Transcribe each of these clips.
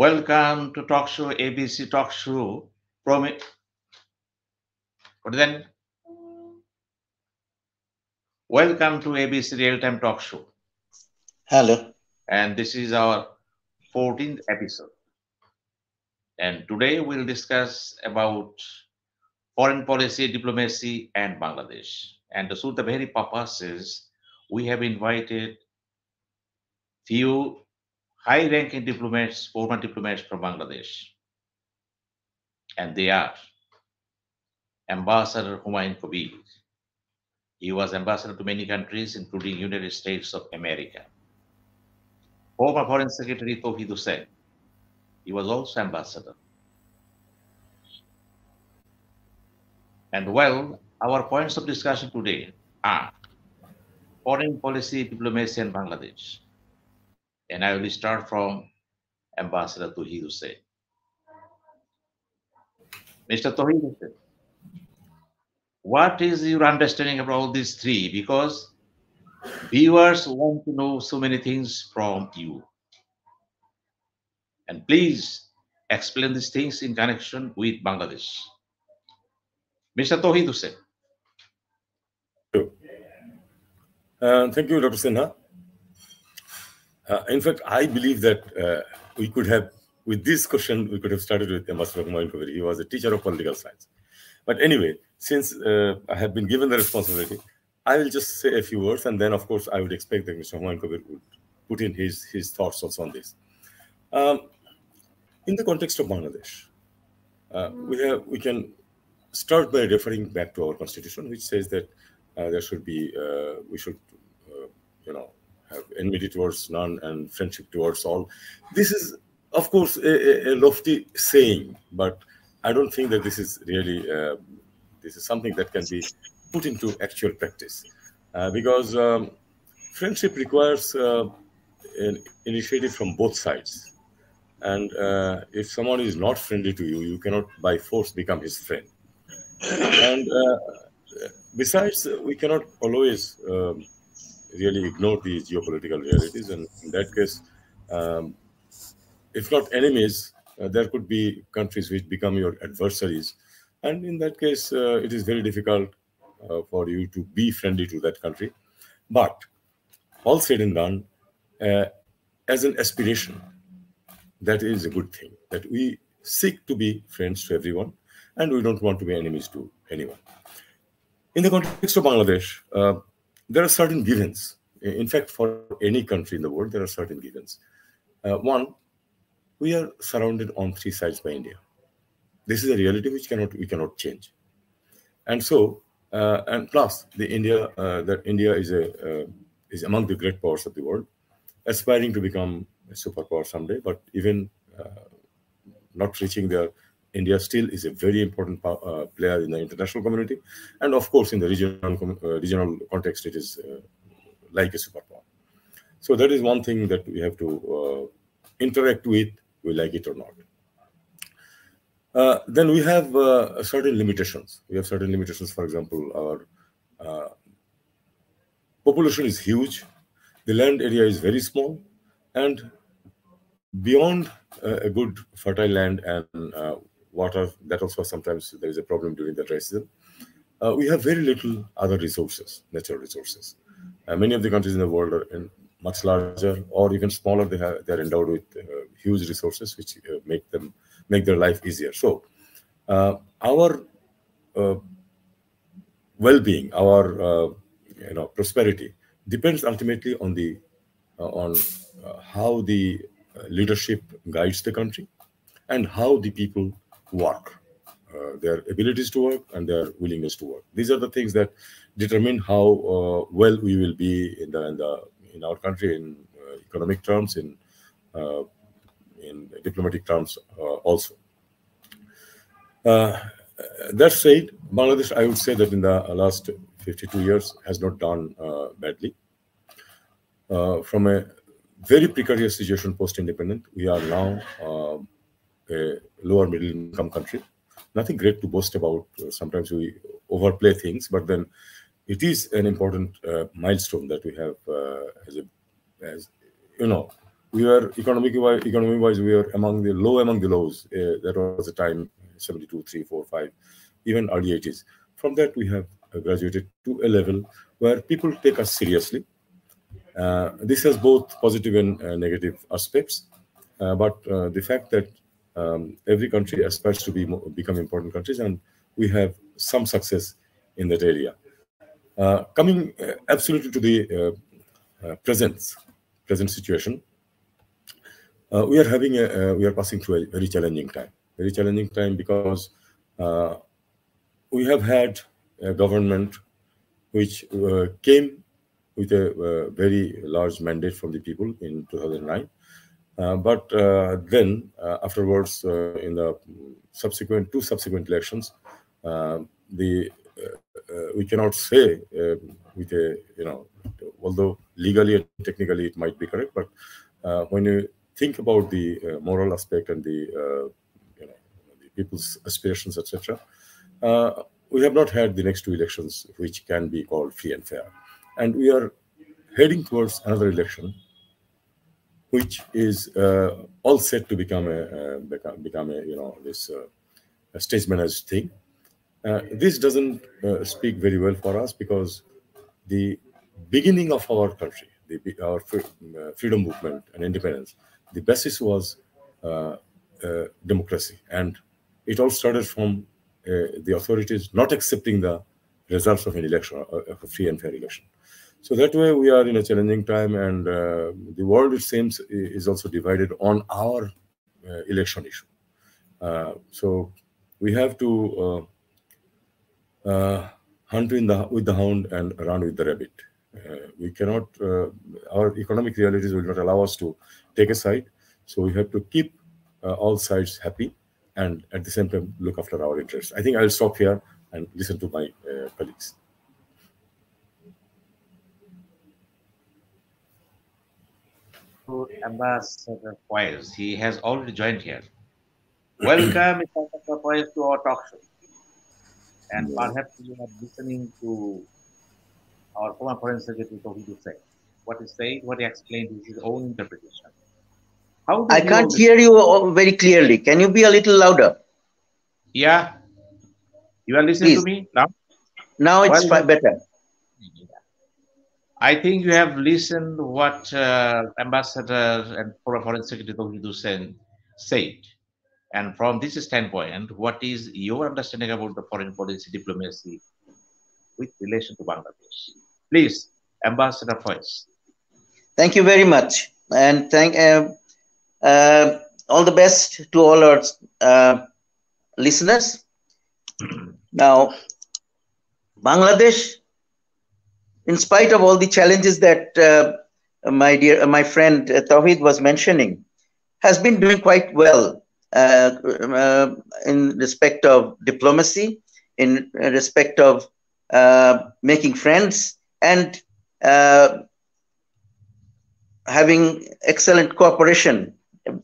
Welcome to Talk Show, ABC Talk Show. But then, welcome to ABC Real Time Talk Show. Hello. And this is our 14th episode. And today we'll discuss about foreign policy, diplomacy, and Bangladesh. And to suit the very purposes, we have invited few high-ranking diplomats, former diplomats from Bangladesh. And they are Ambassador Humayun Kabir. He was ambassador to many countries, including United States of America. Former Foreign Secretary Touhid Hossain. He was also ambassador. And well, our points of discussion today are foreign policy, diplomacy, and Bangladesh. And I will start from Ambassador Touhid Hossain. Mr. Touhid Hossain, what is your understanding about all these three? Because viewers want to know so many things from you. And please explain these things in connection with Bangladesh. Mr. Touhid Hossain. Thank you, Dr. Sinha. In fact, I believe that we could have, with this question, we could have started with Mr. Humayun Kabir. He was a teacher of political science. But anyway, since I have been given the responsibility, I will just say a few words, and then, of course, I would expect that Mr. Humayun Kabir would put in his thoughts also on this. In the context of Bangladesh, we can start by referring back to our constitution, which says that there should be we should have enmity towards none and friendship towards all. This is, of course, a lofty saying, but I don't think that this is really this is something that can be put into actual practice, because friendship requires an initiative from both sides. And if someone is not friendly to you, you cannot by force become his friend. And besides, we cannot always really ignore these geopolitical realities. And in that case, if not enemies, there could be countries which become your adversaries. And in that case, it is very difficult for you to be friendly to that country. But all said and done, as an aspiration, that is a good thing, that we seek to be friends to everyone, and we don't want to be enemies to anyone. In the context of Bangladesh, there are certain givens. In fact, for any country in the world, there are certain givens. One, we are surrounded on three sides by India. This is a reality which we cannot change. And so, and plus, India is among the great powers of the world, aspiring to become a superpower someday, but even not reaching there, India still is a very important player in the international community, and of course in the regional context, it is like a superpower. So that is one thing that we have to interact with, we like it or not. Then we have certain limitations. We have certain limitations. For example, our population is huge, the land area is very small, and beyond a good fertile land and water, that also sometimes there is a problem during the dry season. We have very little other resources, natural resources. Many of the countries in the world are much larger or even smaller. They are endowed with huge resources which make their life easier. So our well-being, our prosperity depends ultimately on how the leadership guides the country and how the people work, their abilities to work and their willingness to work. These are the things that determine how well we will be in our country in economic terms, in diplomatic terms also. That said, Bangladesh, I would say that in the last 52 years has not done badly. From a very precarious situation post-independent, we are now a lower middle income country. Nothing great to boast about. Sometimes we overplay things, but then it is an important milestone that we have we were economy-wise, we were among the lows. That was the time, 72, 3, 4, 5, even early 80s. From that, we have graduated to a level where people take us seriously. This has both positive and negative aspects. But the fact that every country aspires to become important countries, and we have some success in that area. Coming absolutely to the present situation, we are passing through a very challenging time because we have had a government which came with a very large mandate from the people in 2009. But then afterwards, in the two subsequent elections, we cannot say with a, although legally and technically it might be correct, but when you think about the moral aspect and the people's aspirations, etc., we have not had the next two elections which can be called free and fair, and we are heading towards another election which is all set to become a stage managed thing. This doesn't speak very well for us, because the beginning of our country, our freedom movement and independence, the basis was democracy, and it all started from the authorities not accepting the results of an election, a free and fair election. So that way we are in a challenging time, and the world, it seems, is also divided on our election issue. So we have to hunt with the hound and run with the rabbit. We cannot, our economic realities will not allow us to take a side. So we have to keep all sides happy, and at the same time look after our interests. I think I'll stop here and listen to my colleagues. Ambassador Faiz, he has already joined here. Welcome, Mr. Faiz, to our talk show. And perhaps you are listening to our former Foreign Secretary Touhid Hossain. What he said, what he explained is his own interpretation. I can't hear you very clearly. Can you be a little louder? Yeah. You are listening to me now? Now it's better. I think you have listened what Ambassador and former Foreign Secretary Touhid Hossain said. And from this standpoint, what is your understanding about the foreign policy diplomacy with relation to Bangladesh? Please, Ambassador Faiz. Thank you very much. And all the best to all our listeners. Now, Bangladesh, in spite of all the challenges that my friend Touhid was mentioning, has been doing quite well in respect of diplomacy, in respect of making friends, and having excellent cooperation,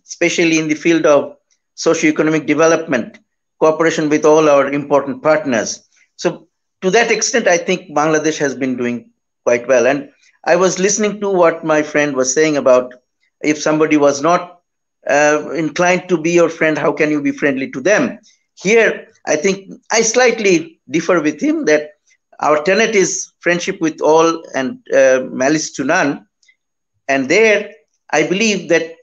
especially in the field of socio-economic development, cooperation with all our important partners. So to that extent, I think Bangladesh has been doing quite well. And I was listening to what my friend was saying about if somebody was not inclined to be your friend, how can you be friendly to them? Here, I think I slightly differ with him that our tenet is friendship with all and malice to none. And there, I believe that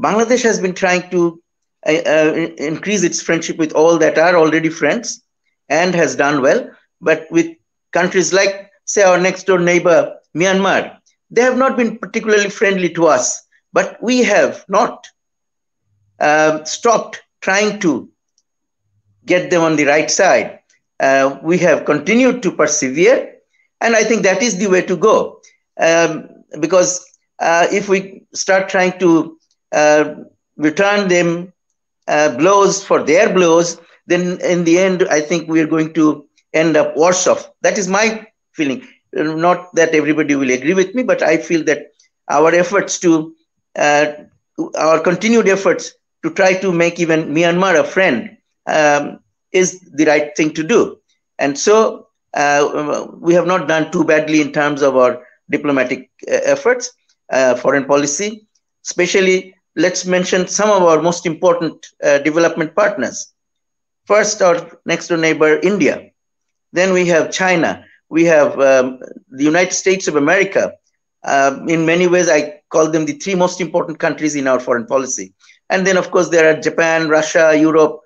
Bangladesh has been trying to increase its friendship with all that are already friends and has done well. But with countries like, say, our next door neighbor, Myanmar, they have not been particularly friendly to us, but we have not stopped trying to get them on the right side. We have continued to persevere, and I think that is the way to go. Because if we start trying to return them blows for their blows, then in the end, I think we're going to end up worse off. That is my feeling. Not that everybody will agree with me, but I feel that our efforts our continued efforts to try to make even Myanmar a friend is the right thing to do. And so we have not done too badly in terms of our diplomatic efforts, foreign policy. Especially, let's mention some of our most important development partners. First, our next door neighbor, India. Then we have China. We have the United States of America. In many ways, I call them the three most important countries in our foreign policy. And then, of course, there are Japan, Russia, Europe,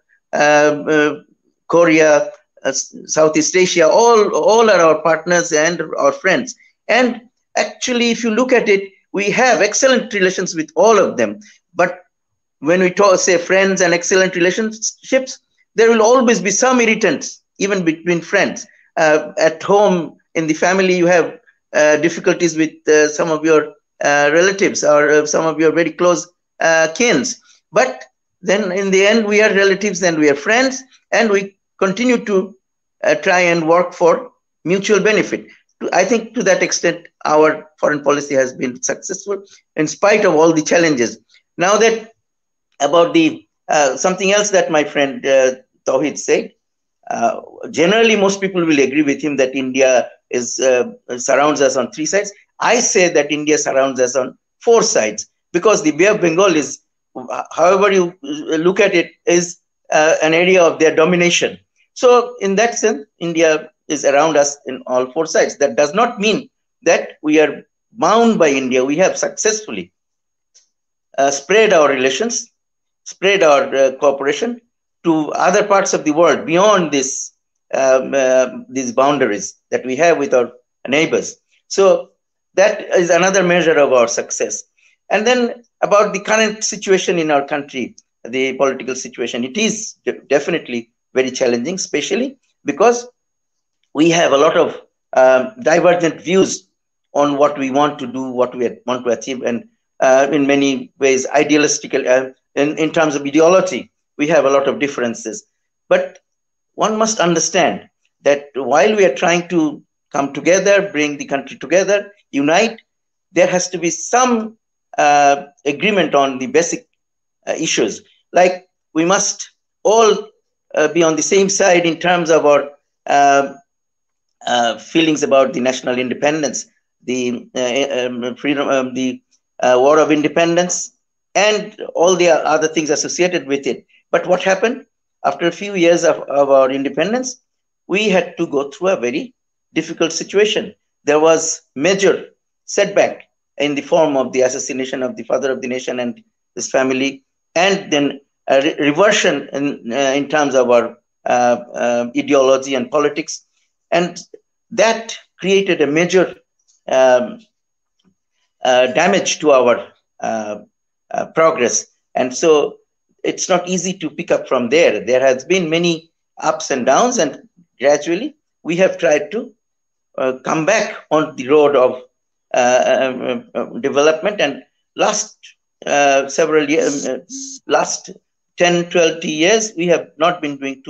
Korea, Southeast Asia. All are our partners and our friends. And actually, if you look at it, we have excellent relations with all of them. But when we talk, say, friends and excellent relationships, there will always be some irritants, even between friends. At home, in the family, you have difficulties with some of your relatives or some of your very close kins. But then in the end, we are relatives and we are friends, and we continue to try and work for mutual benefit. I think to that extent, our foreign policy has been successful in spite of all the challenges. Now that about the something else that my friend Touhid said, generally most people will agree with him that India is surrounds us on three sides. I say that India surrounds us on four sides, because the Bay of Bengal is, however you look at it, is an area of their domination. So in that sense, India is around us in all four sides. That does not mean that we are bound by India. We have successfully spread our relations, spread our cooperation to other parts of the world beyond these boundaries that we have with our neighbors. So that is another measure of our success. And then about the current situation in our country, the political situation, it is definitely very challenging, especially because we have a lot of divergent views on what we want to do, what we want to achieve, and in many ways, idealistic, in terms of ideology, we have a lot of differences. But one must understand that while we are trying to come together, bring the country together, unite, there has to be some agreement on the basic issues. Like we must all be on the same side in terms of our feelings about the national independence, the freedom, the war of independence, and all the other things associated with it. But what happened after a few years of our independence? We had to go through a very difficult situation. There was major setback in the form of the assassination of the father of the nation and his family, and then a reversion in terms of our ideology and politics. And that created a major damage to our progress. And so it's not easy to pick up from there. There has been many ups and downs, and gradually we have tried to come back on the road of development. And last several years, last 10, 12 years, we have not been doing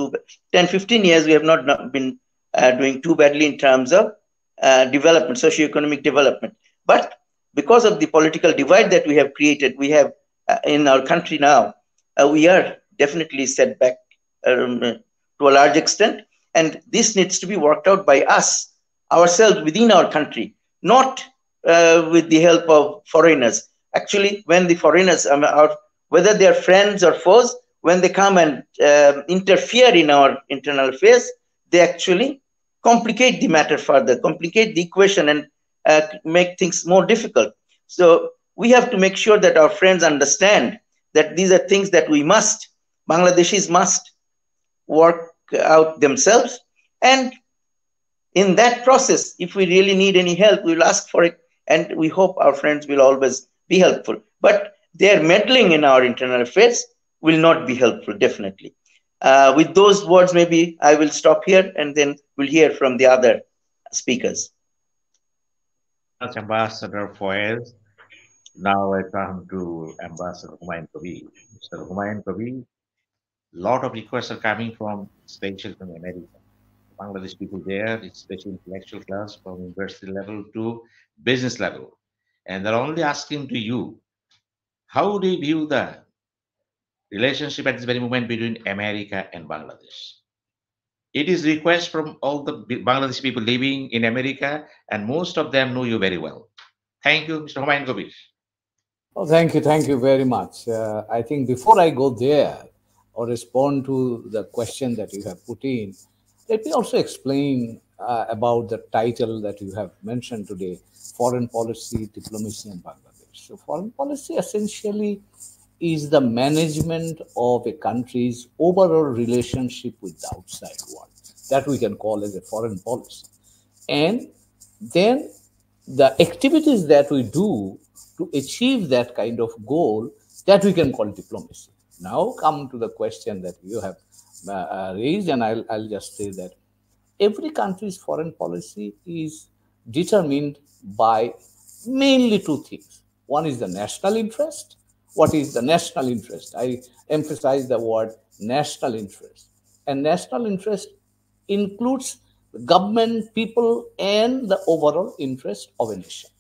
10, 15 years, we have not been doing too badly in terms of development, socioeconomic development. But because of the political divide that we have created, we have in our country now, we are definitely set back to a large extent. And this needs to be worked out by us, ourselves, within our country, not with the help of foreigners. Actually, when the foreigners are, whether they are friends or foes, when they come and interfere in our internal affairs, they actually complicate the matter further, complicate the equation, and make things more difficult. So we have to make sure that our friends understand that these are things that we must, Bangladeshis must work out themselves. And in that process, if we really need any help, we will ask for it. And we hope our friends will always be helpful. But their meddling in our internal affairs will not be helpful, definitely. With those words, maybe I will stop here, and then we'll hear from the other speakers. That's Ambassador Faiz. Now I come to Ambassador Humayun Kabir. Mr. Humayun Kabir, lot of requests are coming from, especially from America. Bangladesh people there, especially intellectual class, from university level to business level. And they're only asking to you, how do you view the relationship at this very moment between America and Bangladesh? It is request from all the Bangladeshi people living in America, and most of them know you very well. Thank you, Mr. Humayun Kabir. Oh, thank you very much. I think before I go there or respond to the question that you have put in, let me also explain about the title that you have mentioned today, Foreign Policy, Diplomacy in Bangladesh. So foreign policy essentially is the management of a country's overall relationship with the outside world. That we can call as a foreign policy. And then the activities that we do to achieve that kind of goal, that we can call diplomacy. Now come to the question that you have raised, and I'll just say that every country's foreign policy is determined by mainly two things. One is the national interest. What is the national interest? I emphasize the word national interest. And national interest includes government, people, and the overall interest of a nation.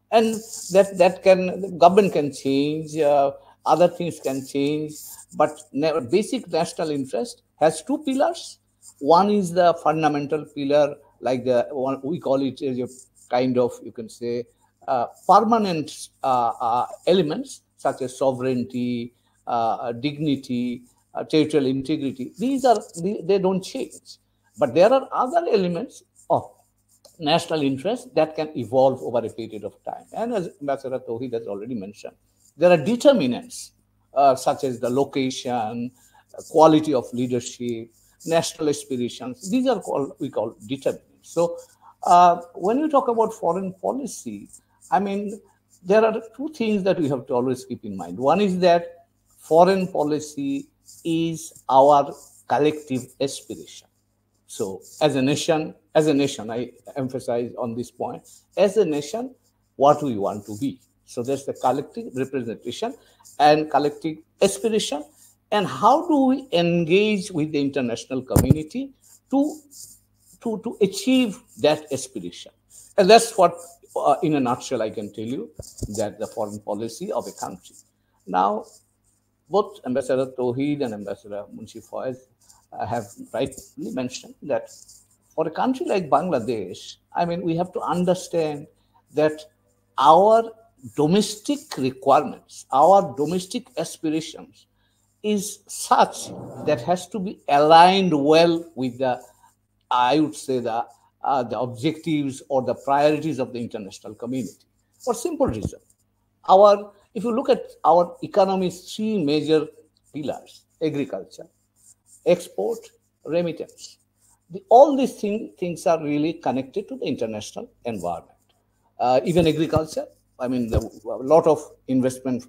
And that can, the government can change, other things can change, but basic national interest has two pillars. One is the fundamental pillar, like the one we call it as a kind of, you can say, permanent elements such as sovereignty, dignity, territorial integrity. These are, they don't change. But there are other elements of national interest that can evolve over a period of time. And as Ambassador Touhid has already mentioned, there are determinants such as the location, quality of leadership, national aspirations. These are called, we call determinants. So when you talk about foreign policy, I mean, there are two things that we have to always keep in mind. One is that foreign policy is our collective aspiration. So as a nation, I emphasize on this point, as a nation, what we want to be. So there's the collective representation and collective aspiration. And how do we engage with the international community to achieve that aspiration? And that's what, in a nutshell, I can tell you that the foreign policy of a country. Now, both Ambassador Touhid and Ambassador Munshi Faiz have rightly mentioned that for a country like Bangladesh, I mean, we have to understand that our domestic requirements, our domestic aspirations is such that has to be aligned well with the, I would say, the objectives or the priorities of the international community. For simple reason, if you look at our economy's three major pillars: agriculture, export, remittance. All these things are really connected to the international environment. Even agriculture, I mean, a lot of investment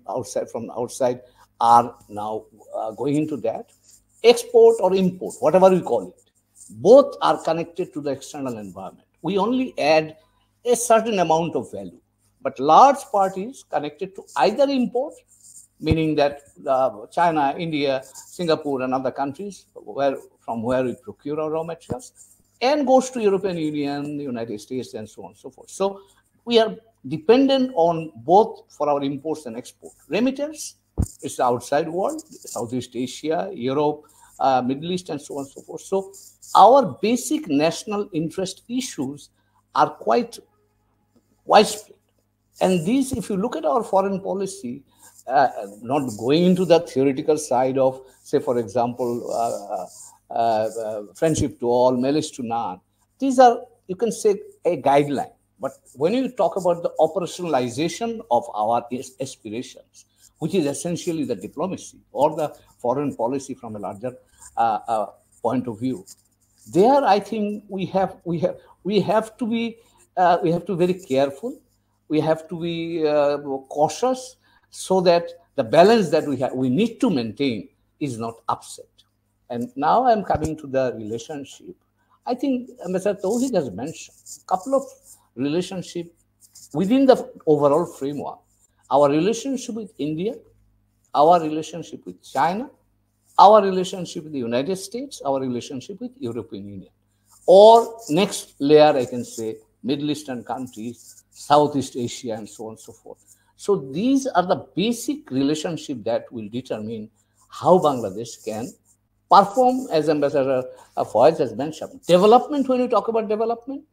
from outside are now going into that. Export or import, whatever we call it, both are connected to the external environment. We only add a certain amount of value, but large part is connected to either import, meaning that China, India, Singapore, and other countries from where we procure our raw materials, and goes to European Union, United States, and so on and so forth. So we are dependent on both for our imports and export. Remittance is the outside world, Southeast Asia, Europe, Middle East, and so on and so forth. So our basic national interest issues are quite widespread. And these, if you look at our foreign policy, not going into the theoretical side of, say, for example, friendship to all, marriage to none, these are, you can say, a guideline. But when you talk about the operationalization of our aspirations, which is essentially the diplomacy or the foreign policy from a larger point of view, there I think we have to be very careful. We have to be cautious so that the balance that we need to maintain is not upset. And now I'm coming to the relationship. I think Mr. Touhid has mentioned a couple of relationships within the overall framework. Our relationship with India, our relationship with China, our relationship with the United States, our relationship with European Union. Or next layer, I can say, Middle Eastern countries, Southeast Asia, and so on and so forth. So these are the basic relationship that will determine how Bangladesh can perform, as Ambassador Faiz has mentioned. Development, when you talk about development,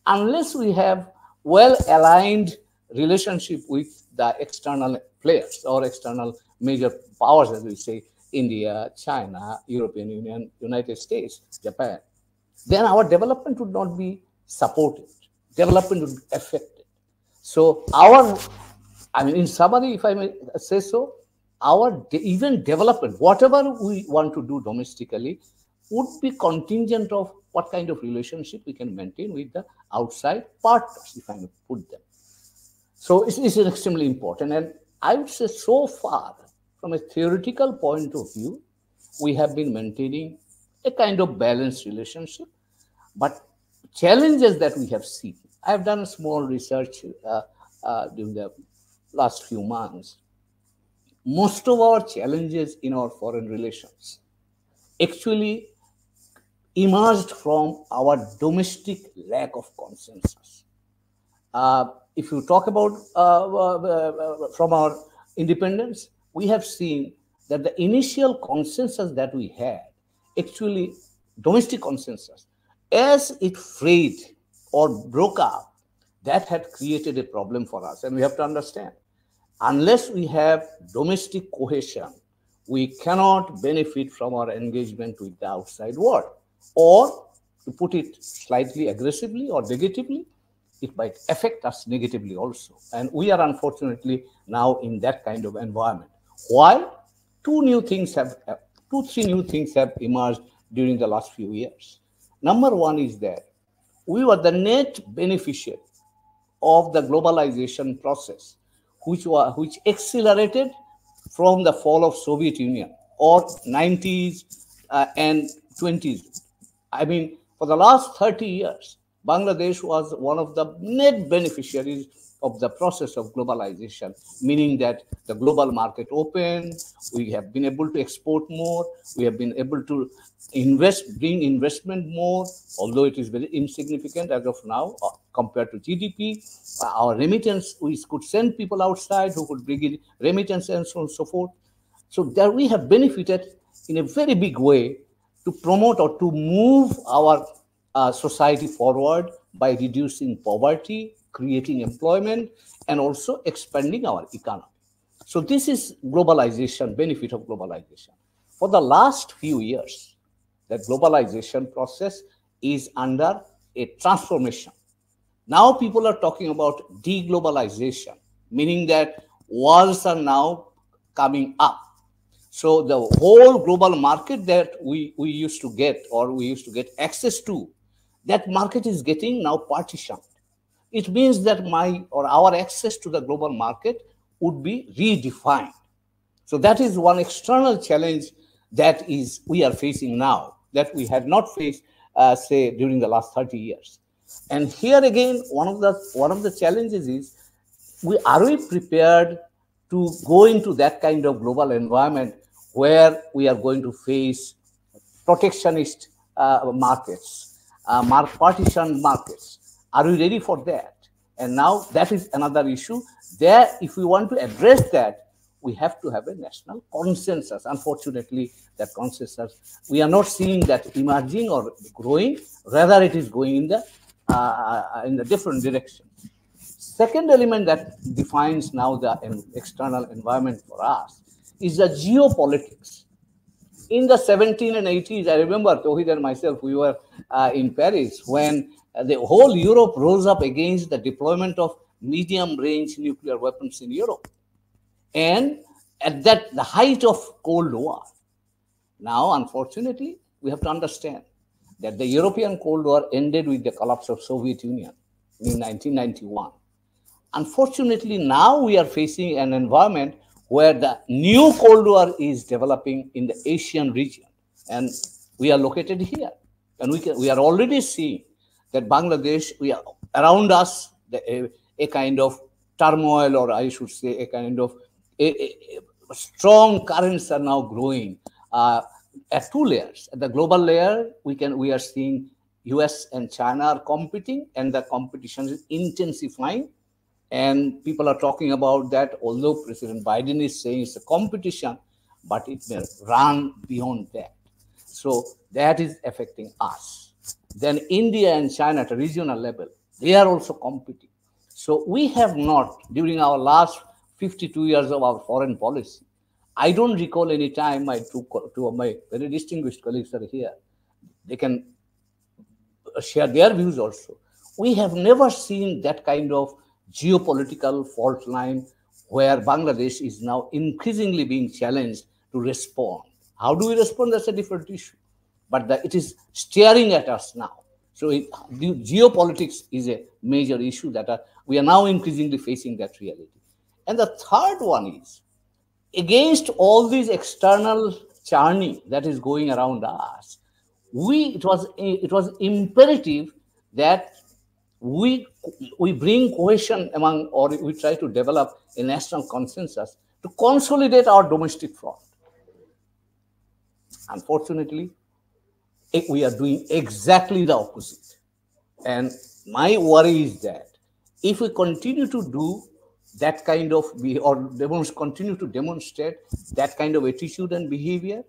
unless we have well-aligned relationship with the external players or external major powers, as we say, India, China, European Union, United States, Japan, then our development would not be supported. Development would be affected. So in summary, if I may say so, even development, whatever we want to do domestically, would be contingent of what kind of relationship we can maintain with the outside partners, if I may put them. So it's extremely important. And I would say so far, from a theoretical point of view, we have been maintaining a kind of balanced relationship. But challenges that we have seen, I have done a small research during the last few months. Most of our challenges in our foreign relations actually emerged from our domestic lack of consensus. If you talk about from our independence, we have seen that the initial consensus that we had, actually domestic consensus, as it frayed or broke up, that had created a problem for us. And we have to understand, unless we have domestic cohesion, we cannot benefit from our engagement with the outside world. Or, to put it slightly aggressively or negatively, it might affect us negatively also. And we are unfortunately now in that kind of environment. Why? Two, three new things have emerged during the last few years. Number one is that we were the net beneficiary of the globalization process, which accelerated from the fall of Soviet Union or 90s and 20s. I mean, for the last 30 years, Bangladesh was one of the net beneficiaries of the process of globalization, meaning that the global market opened, we have been able to export more, we have been able to bring investment more, although it is very insignificant as of now compared to GDP. Our remittance, we could send people outside who could bring in remittance and so on and so forth. So there we have benefited in a very big way to promote or to move our society forward by reducing poverty, creating employment, and also expanding our economy. So this is globalization, benefit of globalization. For the last few years, the globalization process is under a transformation. Now people are talking about deglobalization, meaning that walls are now coming up. So the whole global market that we used to get or we used to get access to, that market is getting now partitioned. It means that our access to the global market would be redefined. So that is one external challenge that we are facing now, that we had not faced, say, during the last 30 years. And here again, one of the challenges is, are we prepared to go into that kind of global environment where we are going to face protectionist markets, partition markets? Are we ready for that? And now that is another issue. There, if we want to address that, we have to have a national consensus. Unfortunately, that consensus, we are not seeing that emerging or growing. Rather, it is going in the different direction. Second element that defines now the external environment for us is the geopolitics. In the 17 and 80s, I remember Touhid and myself, we were in Paris when the whole Europe rose up against the deployment of medium-range nuclear weapons in Europe. And at the height of Cold War. Now, unfortunately, we have to understand that the European Cold War ended with the collapse of Soviet Union in 1991. Unfortunately, now we are facing an environment where the new Cold War is developing in the Asian region. And we are located here. And we are already seeing that Bangladesh, around us, a kind of turmoil, or I should say a kind of strong currents are now growing at two layers. At the global layer, we are seeing US and China are competing, and the competition is intensifying. And people are talking about that, although President Biden is saying it's a competition, but it may run beyond that. So that is affecting us. Then India and China at a regional level, they are also competing. So we have not, during our last 52 years of our foreign policy. I don't recall any time two of my very distinguished colleagues are here. They can share their views also. We have never seen that kind of geopolitical fault line where Bangladesh is now increasingly being challenged to respond. How do we respond? That's a different issue. But it is staring at us now. So the geopolitics is a major issue that we are now increasingly facing that reality. And the third one is, against all this external churning that is going around us, it was imperative that we bring cohesion among, or we try to develop a national consensus to consolidate our domestic front. Unfortunately, we are doing exactly the opposite. And my worry is that if we continue to do that kind of, continue to demonstrate that kind of attitude and behavior,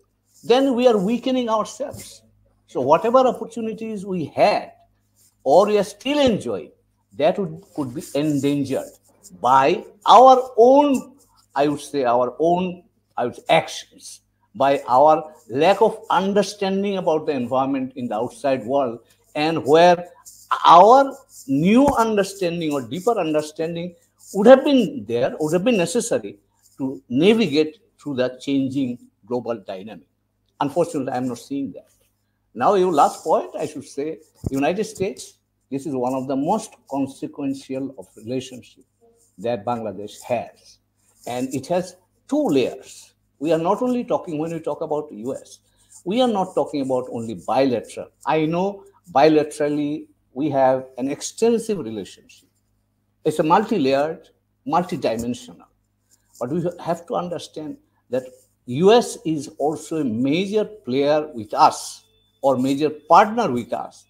then we are weakening ourselves. So whatever opportunities we had or we are still enjoying, that could be endangered by our own, actions, by our lack of understanding about the environment in the outside world, and where our new understanding or deeper understanding would have been necessary to navigate through the changing global dynamic. Unfortunately, I'm not seeing that. Now, your last point, I should say, United States, this is one of the most consequential of relationship that Bangladesh has. And it has two layers. We are not only talking, when we talk about the US, we are not talking about only bilateral. I know bilaterally we have an extensive relationship. It's a multi-layered, multi-dimensional. But we have to understand that US is also a major player with us, or major partner with us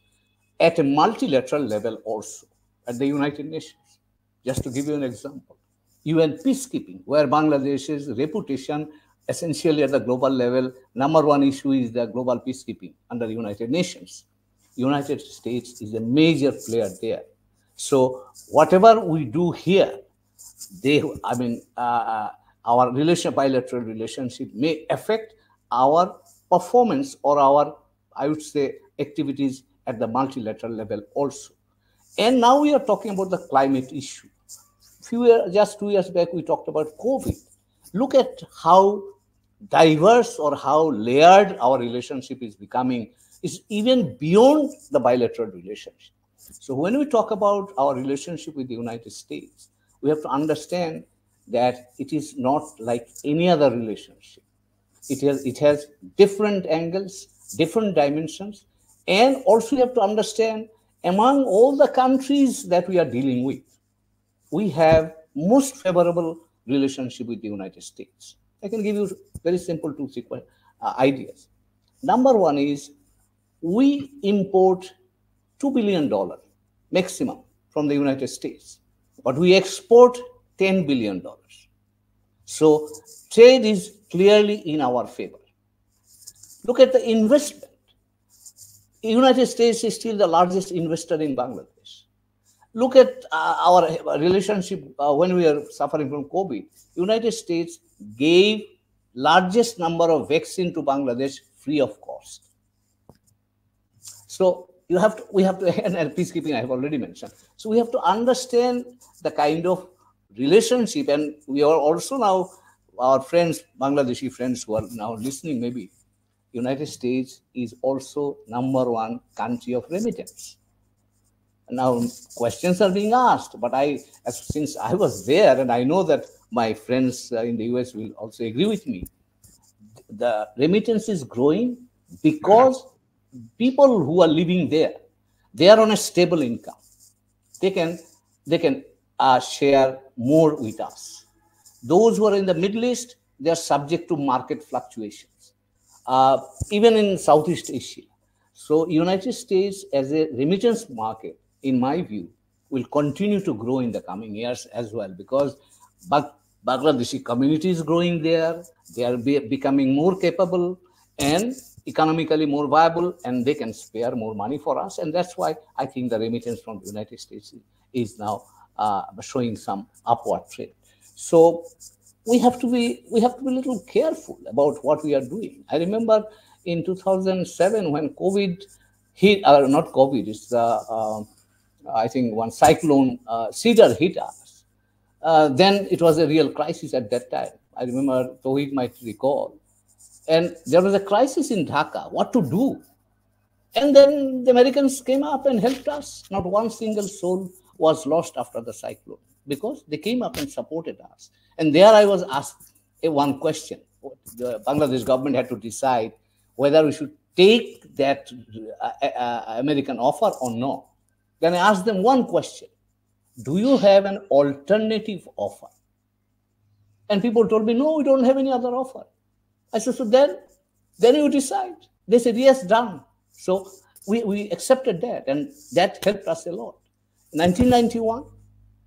at a multilateral level also, at the United Nations. Just to give you an example, UN peacekeeping, where Bangladesh's reputation essentially at the global level, number one issue is the global peacekeeping under the United Nations. United States is a major player there. So whatever we do here, our bilateral relationship may affect our performance or our, activities at the multilateral level also. And now we are talking about the climate issue. Just 2 years back, we talked about COVID. Look at how diverse or how layered our relationship is becoming, is even beyond the bilateral relationship. So when we talk about our relationship with the United States, we have to understand that it is not like any other relationship. It has different angles, different dimensions, and also you have to understand, among all the countries that we are dealing with, we have most favorable relationship with the United States. I can give you very simple two ideas. Number one is we import $2 billion maximum from the United States, but we export $10 billion. So trade is clearly in our favor. Look at the investment. The United States is still the largest investor in Bangladesh. Look at our relationship when we are suffering from COVID. United States gave largest number of vaccine to Bangladesh free of cost. So we have to, and peacekeeping I have already mentioned. So we have to understand the kind of relationship, and we are also now, our friends, Bangladeshi friends who are now listening, maybe United States is also number one country of remittance. Now questions are being asked, but since I was there, and I know that my friends in the US will also agree with me, the remittance is growing because people who are living there, they are on a stable income. They can share more with us. Those who are in the Middle East, they are subject to market fluctuations, even in Southeast Asia. So United States as a remittance market, in my view, will continue to grow in the coming years as well, because Bangladeshi community is growing there. They are becoming more capable and economically more viable, and they can spare more money for us. And that's why I think the remittance from the United States is now showing some upward trend. So we have to be a little careful about what we are doing. I remember in 2007 when COVID hit, not COVID, it's I think one cyclone Cedar hit us. Then it was a real crisis at that time. I remember Touhid might recall, and there was a crisis in Dhaka. What to do? And then the Americans came up and helped us. Not one single soul was lost after the cyclone because they came up and supported us. And there I was asked one question. The Bangladesh government had to decide whether we should take that American offer or not. Then I asked them one question. Do you have an alternative offer? And people told me, no, we don't have any other offer. I said, so then you decide. They said, yes, done. So we accepted that, and that helped us a lot. In 1991,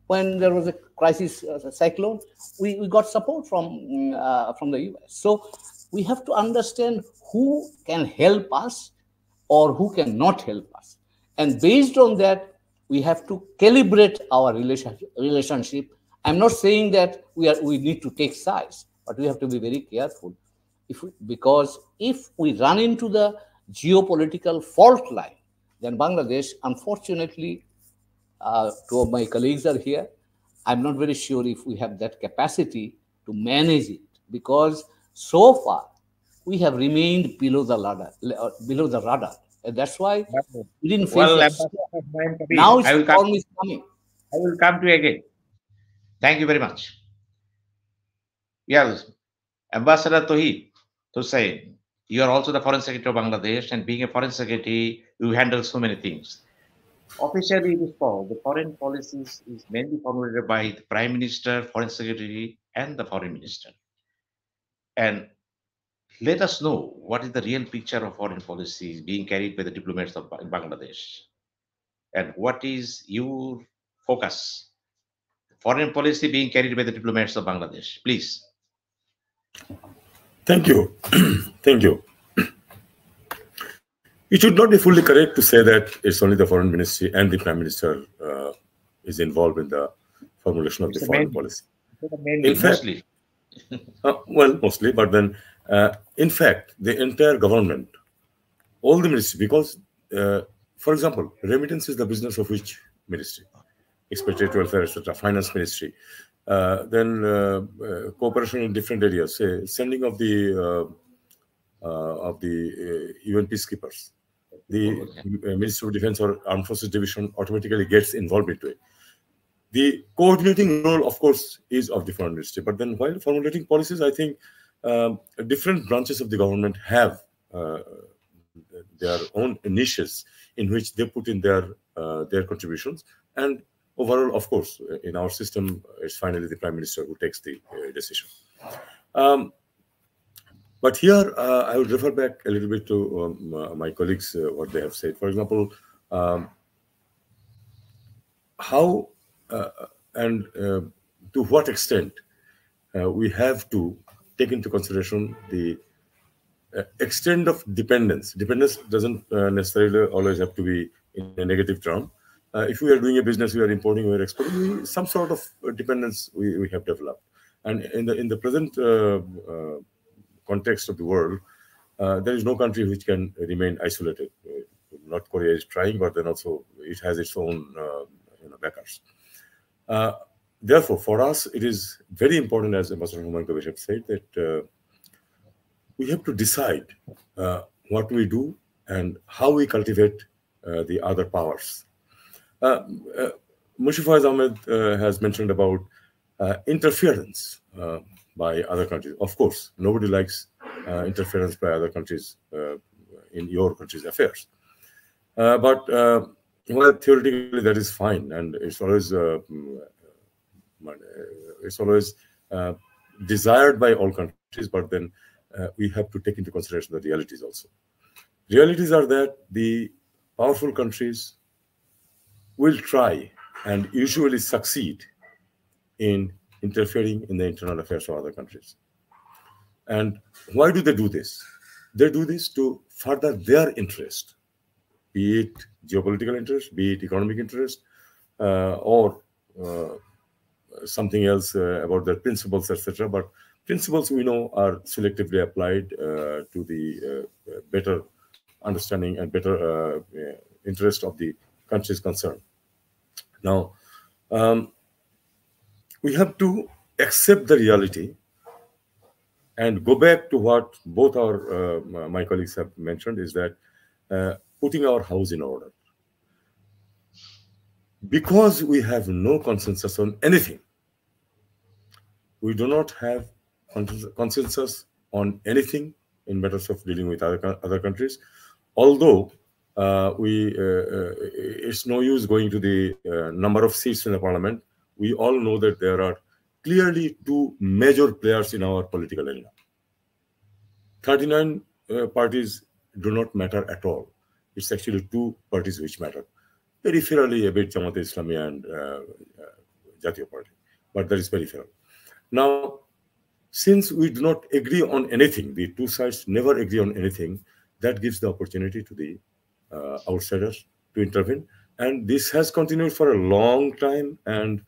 when there was a crisis, a cyclone, we got support from the US. So we have to understand who can help us or who cannot help us. And based on that, we have to calibrate our relationship. I'm not saying that we need to take sides, but we have to be very careful. Because if we run into the geopolitical fault line, then Bangladesh, unfortunately, two of my colleagues are here, I'm not very sure if we have that capacity to manage it, because so far we have remained below the radar. And that's why we didn't face now it's coming. I will come to you again. Thank you very much. Yes, Ambassador Touhid Hossain, you are also the Foreign Secretary of Bangladesh, and being a Foreign Secretary, you handle so many things. Officially, it is called the foreign policies is mainly formulated by the Prime Minister, Foreign Secretary, and the Foreign Minister. And let us know what is the real picture of foreign policy being carried by the diplomats of Bangladesh, and what is your focus? Foreign policy being carried by the diplomats of Bangladesh, please. Thank you. Thank you. It should not be fully correct to say that it's only the foreign ministry and the prime minister is involved in the formulation of the foreign policy. In fact, mostly. Well, mostly, but then, in fact, the entire government, all the ministry, because, for example, remittance is the business of which ministry? Expatriate welfare, etc., finance ministry. Then cooperation in different areas, say sending of the UN peacekeepers. The Ministry of Defense or Armed Forces Division automatically gets involved into it. The coordinating role, of course, is of the foreign ministry. But then while formulating policies, I think different branches of the government have their own niches in which they put in their contributions. And overall, of course, in our system, it's finally the Prime Minister who takes the decision. But here, I would refer back a little bit to my colleagues, what they have said. For example, how and to what extent we have to take into consideration the extent of dependence. Dependence doesn't necessarily always have to be in a negative term. If we are doing a business, we are importing, we are exporting, some sort of dependence we have developed. And in the present context of the world, there is no country which can remain isolated. North Korea is trying, but then also it has its own backers. Therefore, for us, it is very important, as Mr. Humayun Kabir said, that we have to decide what we do and how we cultivate the other powers. Faiz Ahmad has mentioned about interference by other countries. Of course, nobody likes interference by other countries in your country's affairs. But well, theoretically, that is fine, and it's always desired by all countries. But then we have to take into consideration the realities also. Realities are that the powerful countries will try and usually succeed in interfering in the internal affairs of other countries. And why do they do this? They do this to further their interest, be it geopolitical interest, be it economic interest, or something else about their principles, etc. But principles we know are selectively applied to the better understanding and better interest of the countries concerned. Now, we have to accept the reality and go back to what both our my colleagues have mentioned, is that putting our house in order. Because we have no consensus on anything, we do not have consensus on anything in matters of dealing with other countries. Although it's no use going to the number of seats in the parliament. We all know that there are clearly two major players in our political arena. 39 parties do not matter at all. It's actually two parties which matter. Peripherally, a bit Jamaat Islami and Jatiya Party, but that is peripheral. Now, since we do not agree on anything, the two sides never agree on anything, that gives the opportunity to the outsiders to intervene. And this has continued for a long time, and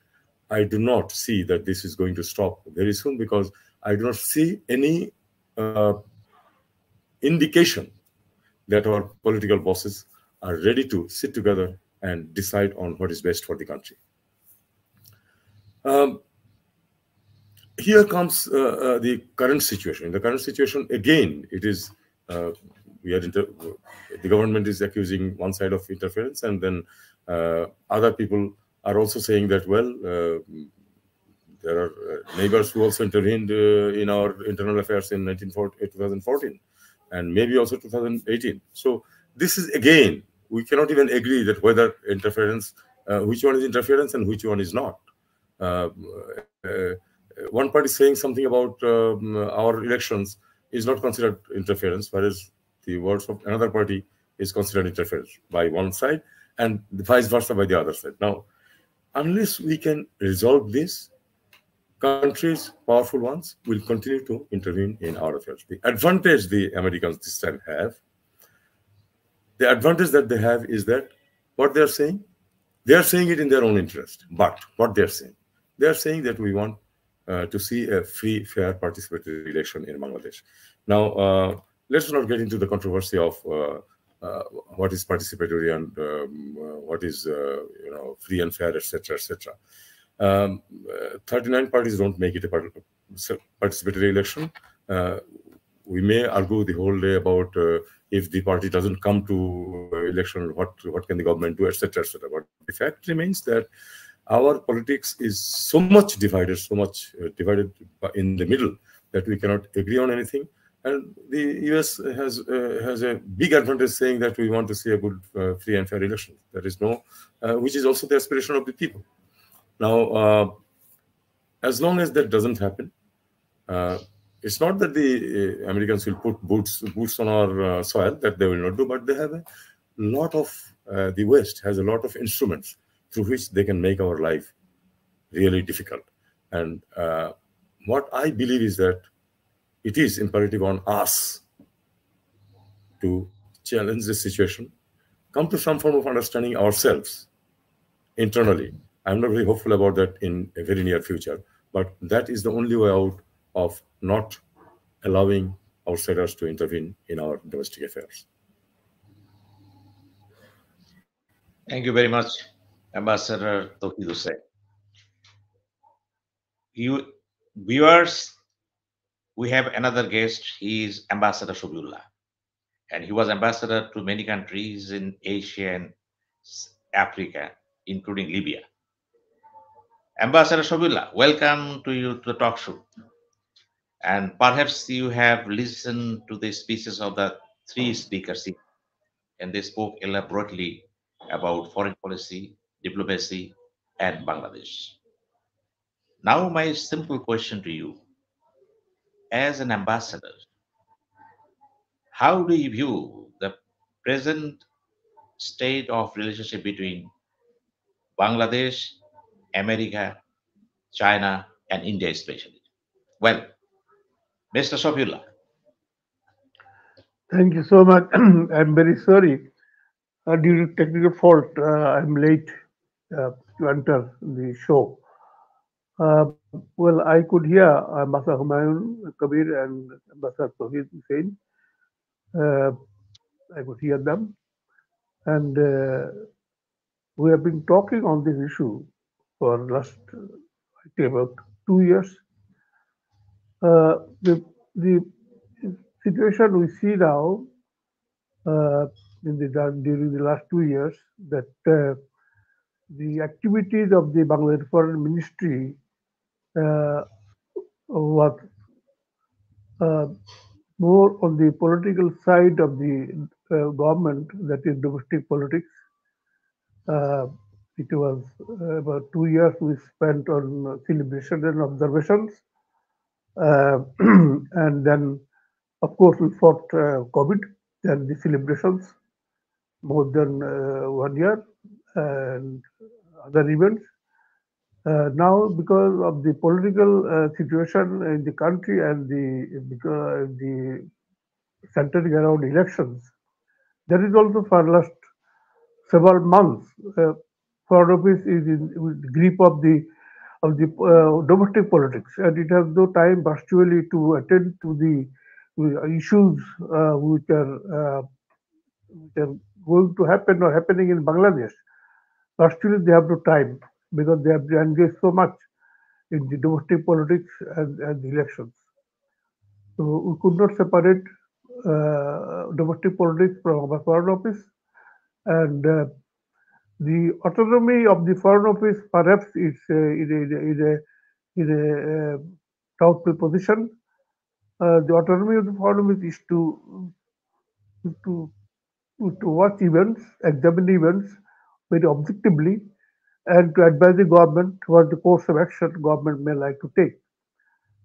I do not see that this is going to stop very soon, because I do not see any indication that our political bosses are ready to sit together and decide on what is best for the country. Here comes the current situation. In the current situation, again, it is the government is accusing one side of interference, and then other people are also saying that, well, there are neighbors who also intervened in our internal affairs in 2014, and maybe also 2018. So this is, again, we cannot even agree that whether interference, which one is interference and which one is not. One party saying something about our elections is not considered interference, whereas the words of another party is considered interference by one side, and vice versa by the other side. Now, unless we can resolve this, countries, powerful ones, will continue to intervene in our affairs. The advantage the Americans this time have, the advantage that they have is that what they are saying it in their own interest. But what they are saying that we want to see a free, fair, participatory election in Bangladesh. Now, let's not get into the controversy of what is participatory and what is free and fair, etc., etc. 39 parties don't make it a participatory election. We may argue the whole day about if the party doesn't come to election, what can the government do, etc., etc. But the fact remains that our politics is so much divided in the middle that we cannot agree on anything. And the US has a big advantage saying that we want to see a good, free and fair election. There is no, which is also the aspiration of the people. Now, as long as that doesn't happen, it's not that the Americans will put boots on our soil, that they will not do, but they have a lot of, the West has a lot of instruments through which they can make our life really difficult. And what I believe is that it is imperative on us to challenge the situation, come to some form of understanding ourselves internally. I'm not very hopeful about that in a very near future, but that is the only way out of not allowing outsiders to intervene in our domestic affairs. Thank you very much, Ambassador Touhid Hossain. Viewers, we have another guest. He is Ambassador Shafiullah, and he was ambassador to many countries in Asia and Africa, including Libya. Ambassador Shafiullah, welcome to you to the talk show. And perhaps you have listened to the speeches of the three speakers, and they spoke elaborately about foreign policy, diplomacy, and Bangladesh. Now, my simple question to you, as an ambassador, how do you view the present state of relationship between Bangladesh, America, China, and India especially? Well, Mr. Shafiullah. Thank you so much. I'm very sorry. Due to technical fault, I'm late to enter the show. Well, I could hear Mr. Humayun Kabir and Mr. Touhid Hossain. Uh, I could hear them. And we have been talking on this issue for last, I think, about 2 years. The situation we see now uh, during the last 2 years that the activities of the Bangladesh Foreign Ministry uh, was uh, more on the political side of the government, that is domestic politics. Uh, it was about 2 years we spent on celebration and observations. And then, of course, we fought COVID and the celebrations more than 1 year and other events. Now, because of the political situation in the country and the centering around elections, there is also for last several months, Foreign Office is in with the grip of the domestic politics, and it has no time virtually to attend to the issues which are going to happen or happening in Bangladesh. Virtually, they have no time because they have been engaged so much in the domestic politics and the elections. So we could not separate domestic politics from our Foreign Office, and the autonomy of the Foreign Office perhaps is a doubtful position. The autonomy of the Foreign Office is to to watch events, examine events very objectively, and to advise the government what the course of action government may like to take.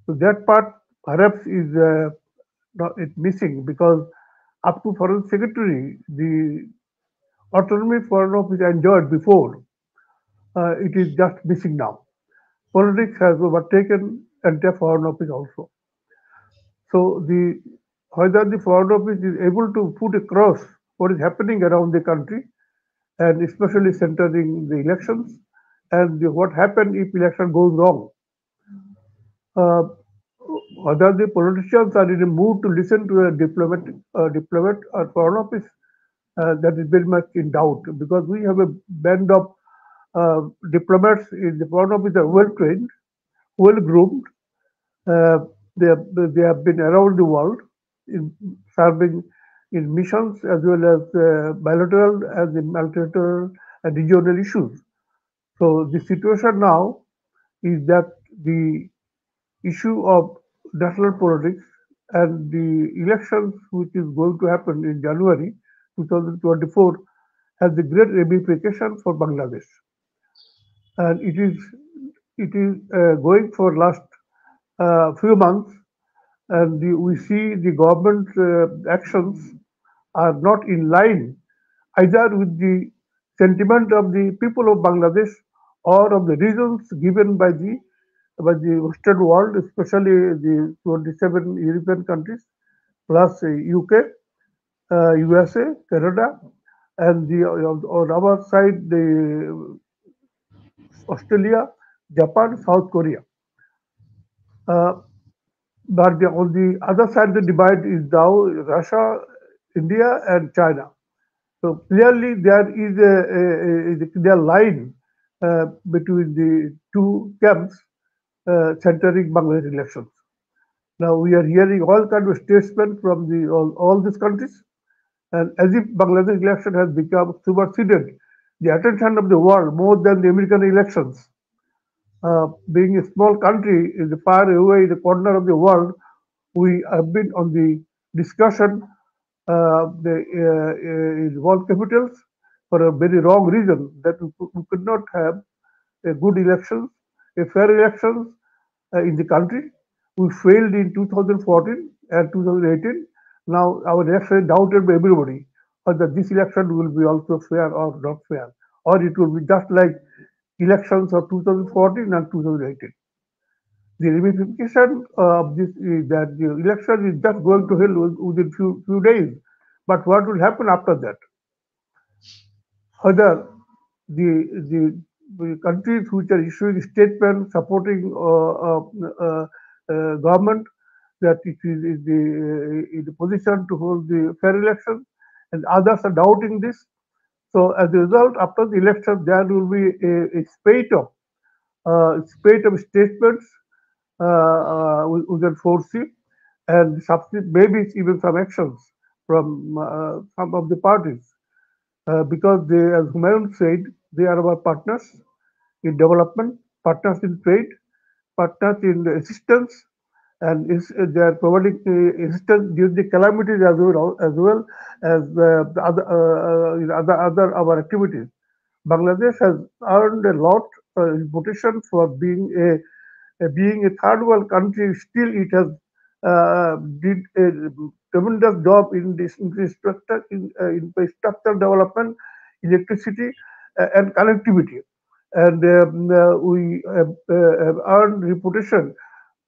So that part perhaps is not it missing because up to Foreign Secretary, the autonomy Foreign Office enjoyed before, it is just missing now. Politics has overtaken entire Foreign Office also. So the whether the Foreign Office is able to put across what is happening around the country and especially centering the elections and what happens if election goes wrong. Uh, Whether the politicians are in a mood to listen to a diplomat or foreign office, that is very much in doubt because we have a band of diplomats in the foreign office are well trained, well groomed. Uh, they have been around the world in serving in missions as well as bilateral and the multilateral and regional issues. So the situation now is that the issue of national politics and the elections which is going to happen in January 2024 has a great ramification for Bangladesh. And it is going for last few months, and we see the government actions are not in line either with the sentiment of the people of Bangladesh or of the reasons given by the Western world, especially the 27 European countries, plus UK, USA, Canada, and on our side, the Australia, Japan, South Korea. Uh, but on the other side, the divide is now Russia, India, and China. So clearly, there is a clear line between the two camps centering Bangladesh elections. Now we are hearing all kinds of statements from all these countries, and as if Bangladesh election has become superseded the attention of the world more than the American elections. Being a small country in the far away in the corner of the world, we have been on the discussion in world capitals for a very wrong reason that we could not have a good elections, a fair elections in the country. We failed in 2014 and 2018. Now our election is doubted by everybody whether this election will be also fair or not fair, or it will be just like elections of 2014 and 2018. The ramification of this is that the election is just going to hell within few days. But what will happen after that? Whether the countries which are issuing statements supporting government that it is in the position to hold the fair election, and others are doubting this. So as a result, after the election, there will be a spate of statements we can foresee, and maybe even some actions from some of the parties, because they, as Humayun said, they are our partners in development, partners in trade, partners in assistance, and they are providing assistance during the calamities as the other our activities. Bangladesh has earned a lot reputation for being a third world country. Still, it has did a tremendous job in this infrastructure, infrastructure development, electricity, and connectivity. And we have earned reputation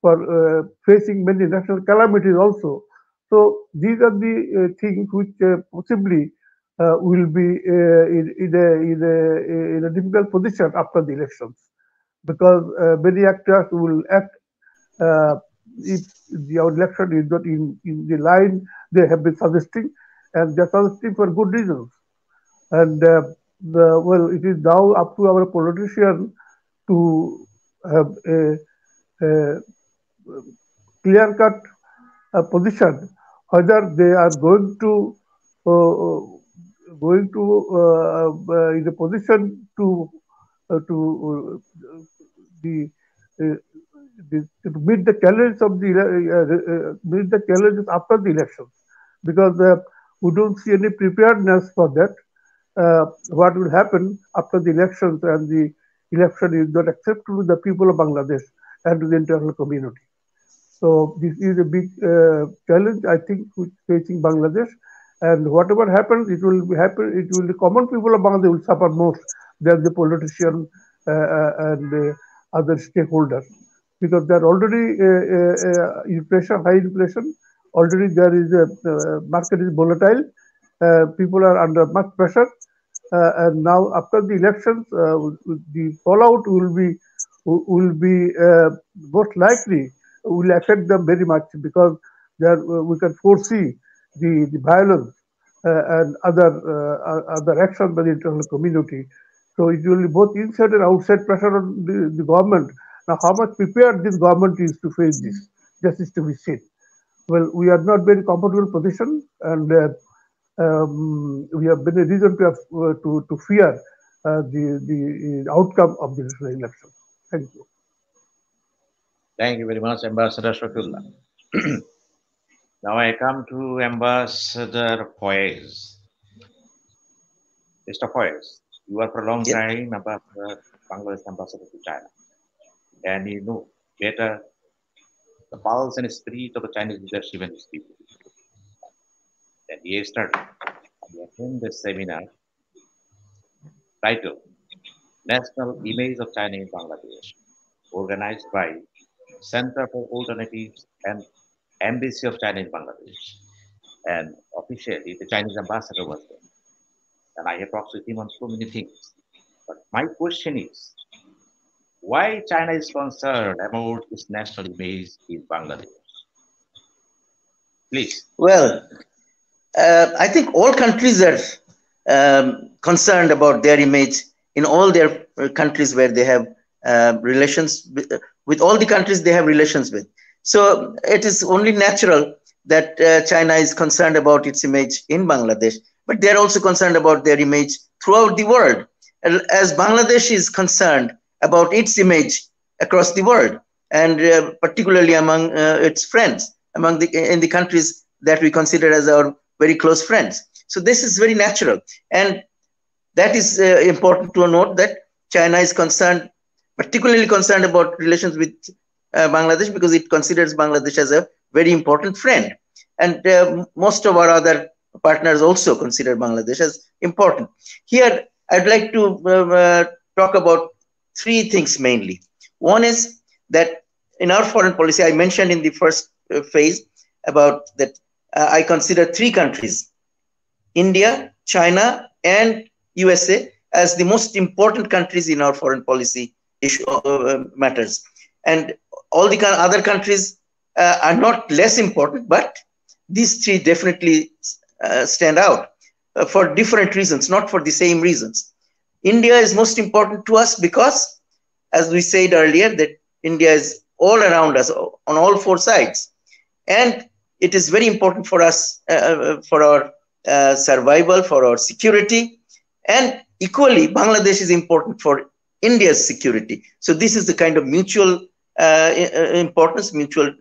for facing many natural calamities also. So these are the things which possibly will be in a difficult position after the elections, because many actors will act if the election is not in the line they have been suggesting, and they're suggesting for good reasons. And well, it is now up to our politicians to have a clear-cut position whether they are going to in a position to the to meet the challenge of the meet the challenges after the elections, because we don't see any preparedness for that. What will happen after the elections, and the election is not acceptable to the people of Bangladesh and to the international community. So this is a big challenge, I think, which facing Bangladesh. And whatever happens, it will happen. It will, the common people of Bangladesh will suffer most than the politicians and other stakeholders, because they are already inflation, high inflation. Already there is a market is volatile. People are under much pressure, and now after the elections, the fallout will be most likely will affect them very much, because there we can foresee the violence and other actions by the international community. So it will be both inside and outside pressure on the government. Now, how much prepared this government is to face this, that is to be seen. Well, we are not very comfortable position, and we have many reason to fear the outcome of the national election. Thank you. Thank you very much, Ambassador Shafiullah. Now I come to Ambassador Faiz. Mr. Faiz, you are for a long time Bangladesh ambassador to China, and you know better the pulse and spirit of the Chinese leadership and its people. And yesterday, I attended a seminar titled National Image of China in Bangladesh, organized by Center for Alternatives and Embassy of China in Bangladesh. And officially, the Chinese ambassador was there. And I have talked with him on so many things. But my question is, why China is concerned about its national image in Bangladesh? Please. Well, I think all countries are concerned about their image in all their countries where they have relations with all the countries they have relations with. So it is only natural that China is concerned about its image in Bangladesh, but they are also concerned about their image throughout the world, as Bangladesh is concerned about its image across the world, and particularly among its friends, in the countries that we consider as our very close friends. So this is very natural, and that is important to note that China is particularly concerned about relations with Bangladesh, because it considers Bangladesh as a very important friend, and most of our other partners also consider Bangladesh as important. Here, I'd like to talk about three things mainly. One is that in our foreign policy, I mentioned in the first phase about that I consider three countries, India, China, and USA, as the most important countries in our foreign policy issue matters. And all the other countries are not less important, but these three definitely stand out for different reasons, not for the same reasons. India is most important to us because, as we said earlier, that India is all around us on all four sides. And it is very important for us, for our survival, for our security. And equally, Bangladesh is important for India's security. So this is the kind of mutual importance, mutual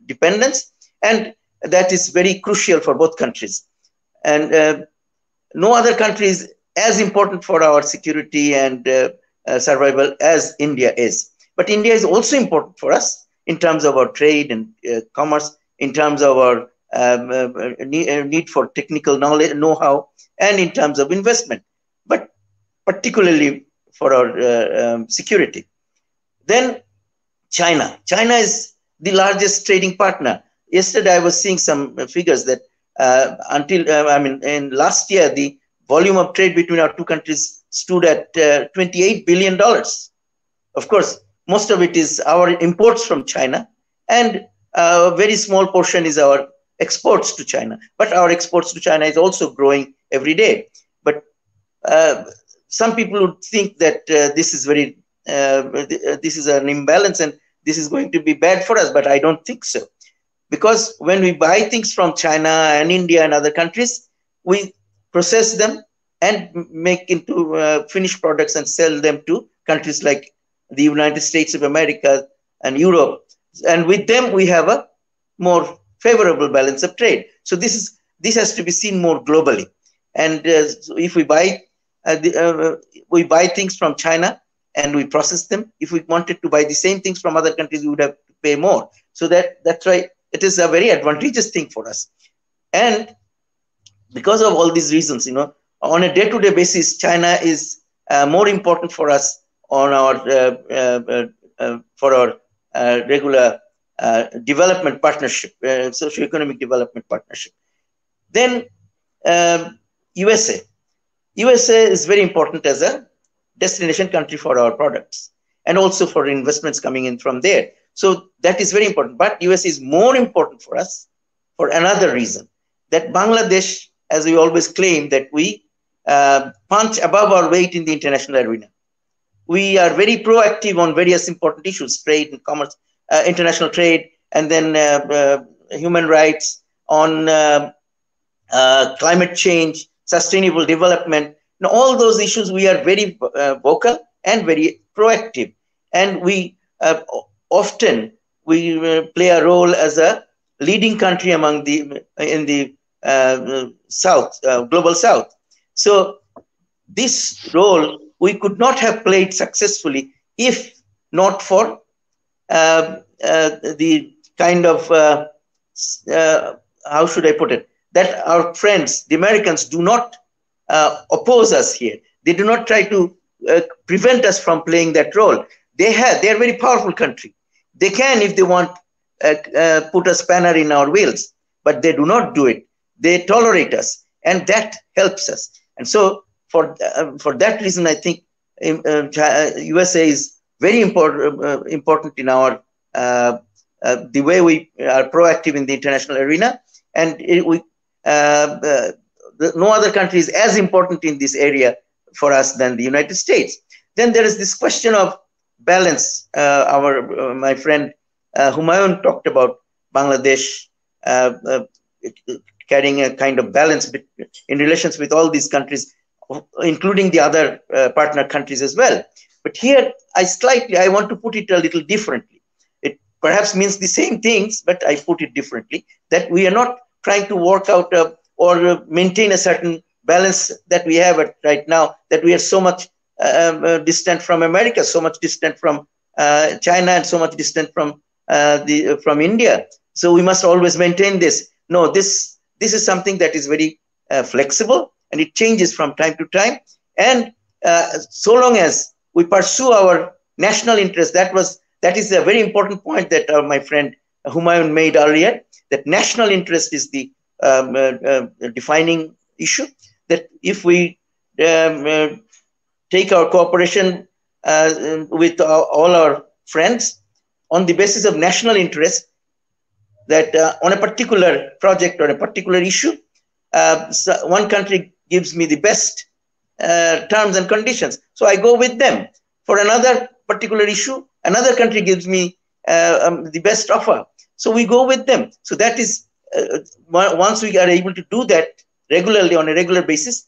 dependence. And that is very crucial for both countries. And no other country is as important for our security and survival as India is. But India is also important for us in terms of our trade and commerce, in terms of our need for technical knowledge, know-how, and in terms of investment, but particularly for our security. Then China. China is the largest trading partner. Yesterday, I was seeing some figures that in last year, the volume of trade between our two countries stood at $28 billion. Of course, most of it is our imports from China, and a very small portion is our exports to China. But our exports to China is also growing every day. But some people would think that this is an imbalance and this is going to be bad for us, but I don't think so. Because when we buy things from China and India and other countries, we process them and make into finished products and sell them to countries like the United States of America and Europe. And with them, we have a more favorable balance of trade. So this has to be seen more globally. And so if we buy things from China and we process them, if we wanted to buy the same things from other countries, we would have to pay more. So that's why it is a very advantageous thing for us. And because of all these reasons, on a day-to-day basis, China is more important for us on our regular development partnership, socio-economic development partnership. Then USA. USA is very important as a destination country for our products and also for investments coming in from there. So that is very important. But US is more important for us for another reason, that Bangladesh, as we always claim, that we punch above our weight in the international arena. We are very proactive on various important issues, trade and commerce, international trade, and then human rights, on climate change, sustainable development. Now, all those issues, we are very vocal and very proactive. And we often play a role as a leading country in the South, global South. So this role we could not have played successfully if not for the kind of, how should I put it, that our friends, the Americans, do not oppose us here. They do not try to prevent us from playing that role. They are a very powerful country. They can, if they want, put a spanner in our wheels, but they do not do it. They tolerate us, and that helps us. And so for that reason, I think USA is very important in our the way we are proactive in the international arena, and no other country is as important in this area for us than the United States. Then there is this question of balance. My friend Humayun talked about Bangladesh carrying a kind of balance in relations with all these countries, including the other partner countries as well. But here, I want to put it a little differently. It perhaps means the same things, but I put it differently, that we are not trying to work out or maintain a certain balance that we have right now, that we are so much distant from America, so much distant from China, and so much distant from India. So we must always maintain this. No, this is something that is very flexible, and it changes from time to time. And so long as we pursue our national interest, that is a very important point that my friend Humayun made earlier, that national interest is the defining issue. That if we take our cooperation with all our friends on the basis of national interest, that on a particular project or a particular issue, so one country gives me the best terms and conditions, so I go with them. For another particular issue, another country gives me the best offer, so we go with them. So that is, once we are able to do that regularly, on a regular basis,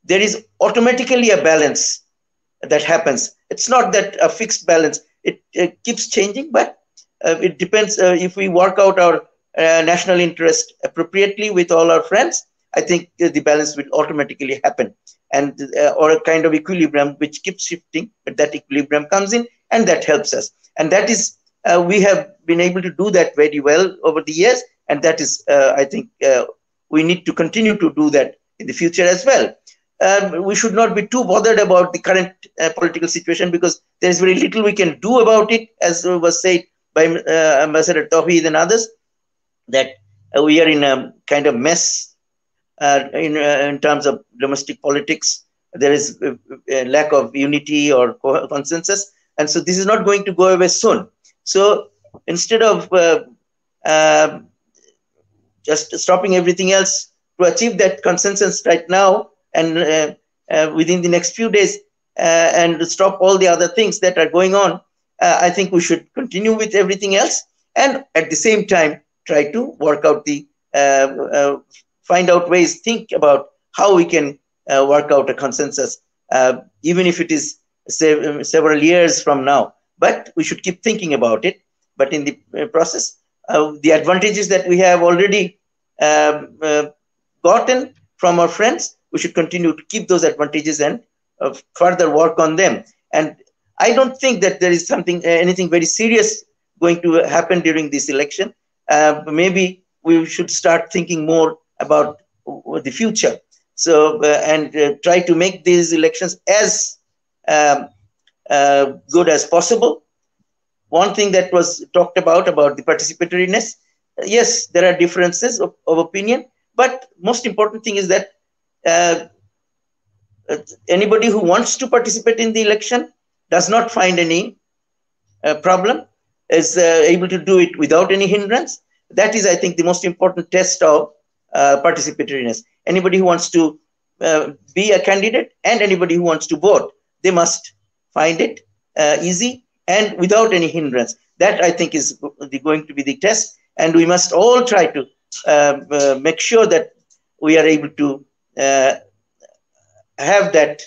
there is automatically a balance that happens. It's not that a fixed balance, it keeps changing, but it depends. If we work out our national interest appropriately with all our friends, I think the balance will automatically happen, and or a kind of equilibrium which keeps shifting, but that equilibrium comes in, and that helps us. And that is, we have been able to do that very well over the years, and that is, I think, we need to continue to do that in the future as well. We should not be too bothered about the current political situation, because there is very little we can do about it, as was said by Ambassador Touhid and others, that we are in a kind of mess in terms of domestic politics. There is a lack of unity or consensus, and so this is not going to go away soon. So instead of just stopping everything else to achieve that consensus right now, and within the next few days, and stop all the other things that are going on, I think we should continue with everything else, and at the same time try to work out the find out ways, think about how we can work out a consensus, even if it is several years from now. But we should keep thinking about it. But in the process, the advantages that we have already gotten from our friends, we should continue to keep those advantages and further work on them. And I don't think that there is anything very serious going to happen during this election. Maybe we should start thinking more about the future. So, and try to make these elections as good as possible. One thing that was talked about the participatoriness, yes, there are differences of opinion, but most important thing is that anybody who wants to participate in the election does not find any problem, is able to do it without any hindrance. That is, I think, the most important test of participatoriness. Anybody who wants to be a candidate and anybody who wants to vote, they must find it easy and without any hindrance. That, I think, is going to be the test, and we must all try to make sure that we are able to have that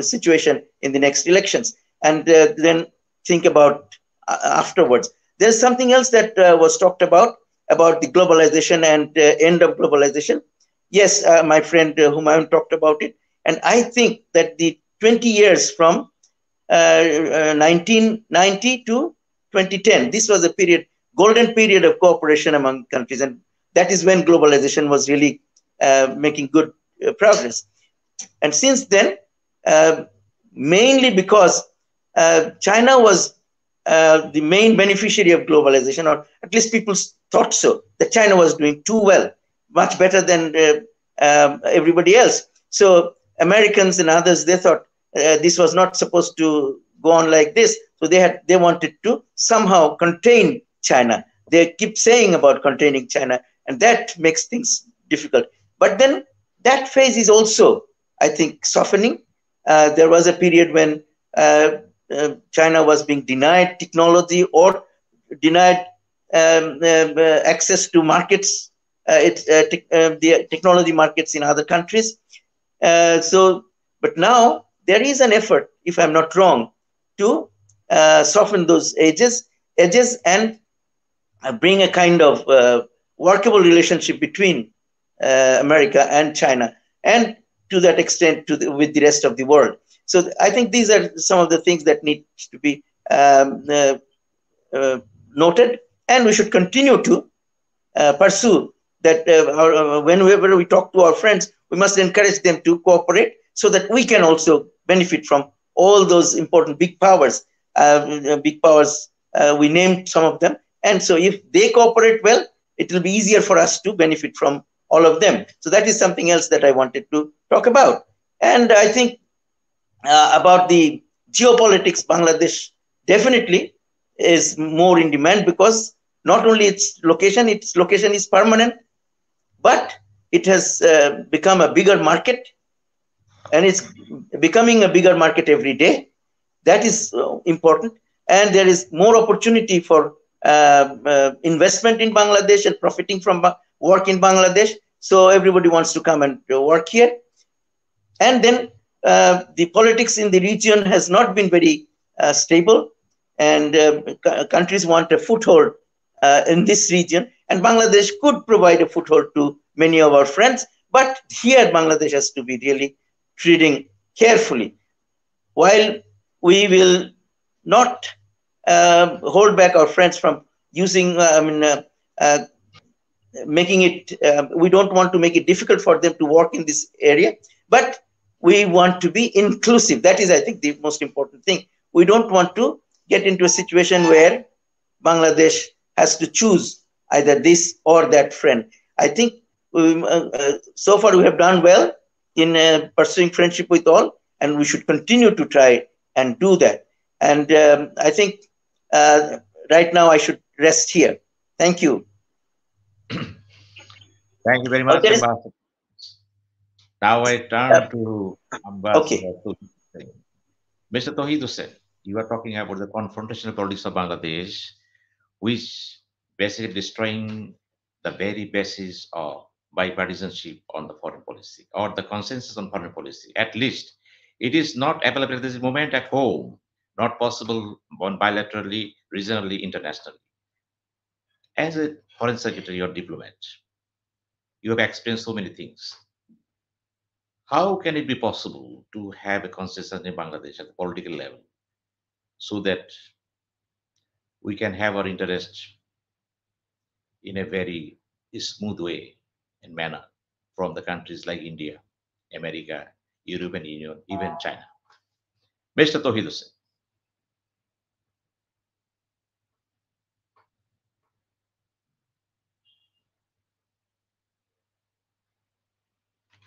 situation in the next elections, and then think about afterwards. There's something else that was talked about the globalization and end of globalization. Yes, my friend Humayun talked about it, and I think that the 20 years from 1990 to 2010, this was a golden period of cooperation among countries, and that is when globalization was really making good progress. And since then, mainly because China was the main beneficiary of globalization, or at least people thought so, that China was doing too well, much better than everybody else. So Americans and others, they thought this was not supposed to go on like this. So they wanted to somehow contain China. They keep saying about containing China, and that makes things difficult. But then that phase is also, I think, softening. There was a period when China was being denied technology or denied access to markets, the technology markets in other countries. But now there is an effort, if I'm not wrong, to soften those edges and bring a kind of workable relationship between America and China, and to that extent with the rest of the world. So I think these are some of the things that need to be noted, and we should continue to pursue that. Whenever we talk to our friends, we must encourage them to cooperate so that we can also benefit from all those important big powers. We named some of them, and so if they cooperate well, it will be easier for us to benefit from all of them. So that is something else that I wanted to talk about. And I think about the geopolitics, Bangladesh definitely is more in demand because not only its location is permanent, but it has become a bigger market, and it's becoming a bigger market every day. That is important, and there is more opportunity for investment in Bangladesh and profiting from work in Bangladesh. So everybody wants to come and work here. And then the politics in the region has not been very stable, and countries want a foothold in this region, and Bangladesh could provide a foothold to many of our friends. But here, Bangladesh has to be really treating carefully. While we will not hold back our friends from using, making it, we don't want to make it difficult for them to work in this area, but we want to be inclusive. That is, I think, the most important thing. We don't want to get into a situation where Bangladesh has to choose either this or that friend. I think so far we have done well in pursuing friendship with all, and we should continue to try and do that. And I think right now I should rest here. Thank you. Thank you very much, Ambassador. Now I turn to Ambassador Touhid Hossain. Mr. Touhid Hossain, you are talking about the confrontational politics of Bangladesh, which basically destroying the very basis of bipartisanship on the foreign policy or the consensus on foreign policy. At least it is not available at this moment at home, not possible bilaterally, regionally, internationally. As a foreign secretary or diplomat, you have experienced so many things. How can it be possible to have a consensus in Bangladesh at the political level so that we can have our interests in a very smooth way and manner from the countries like India, America, European Union, even China? Mr. Touhid Hossain.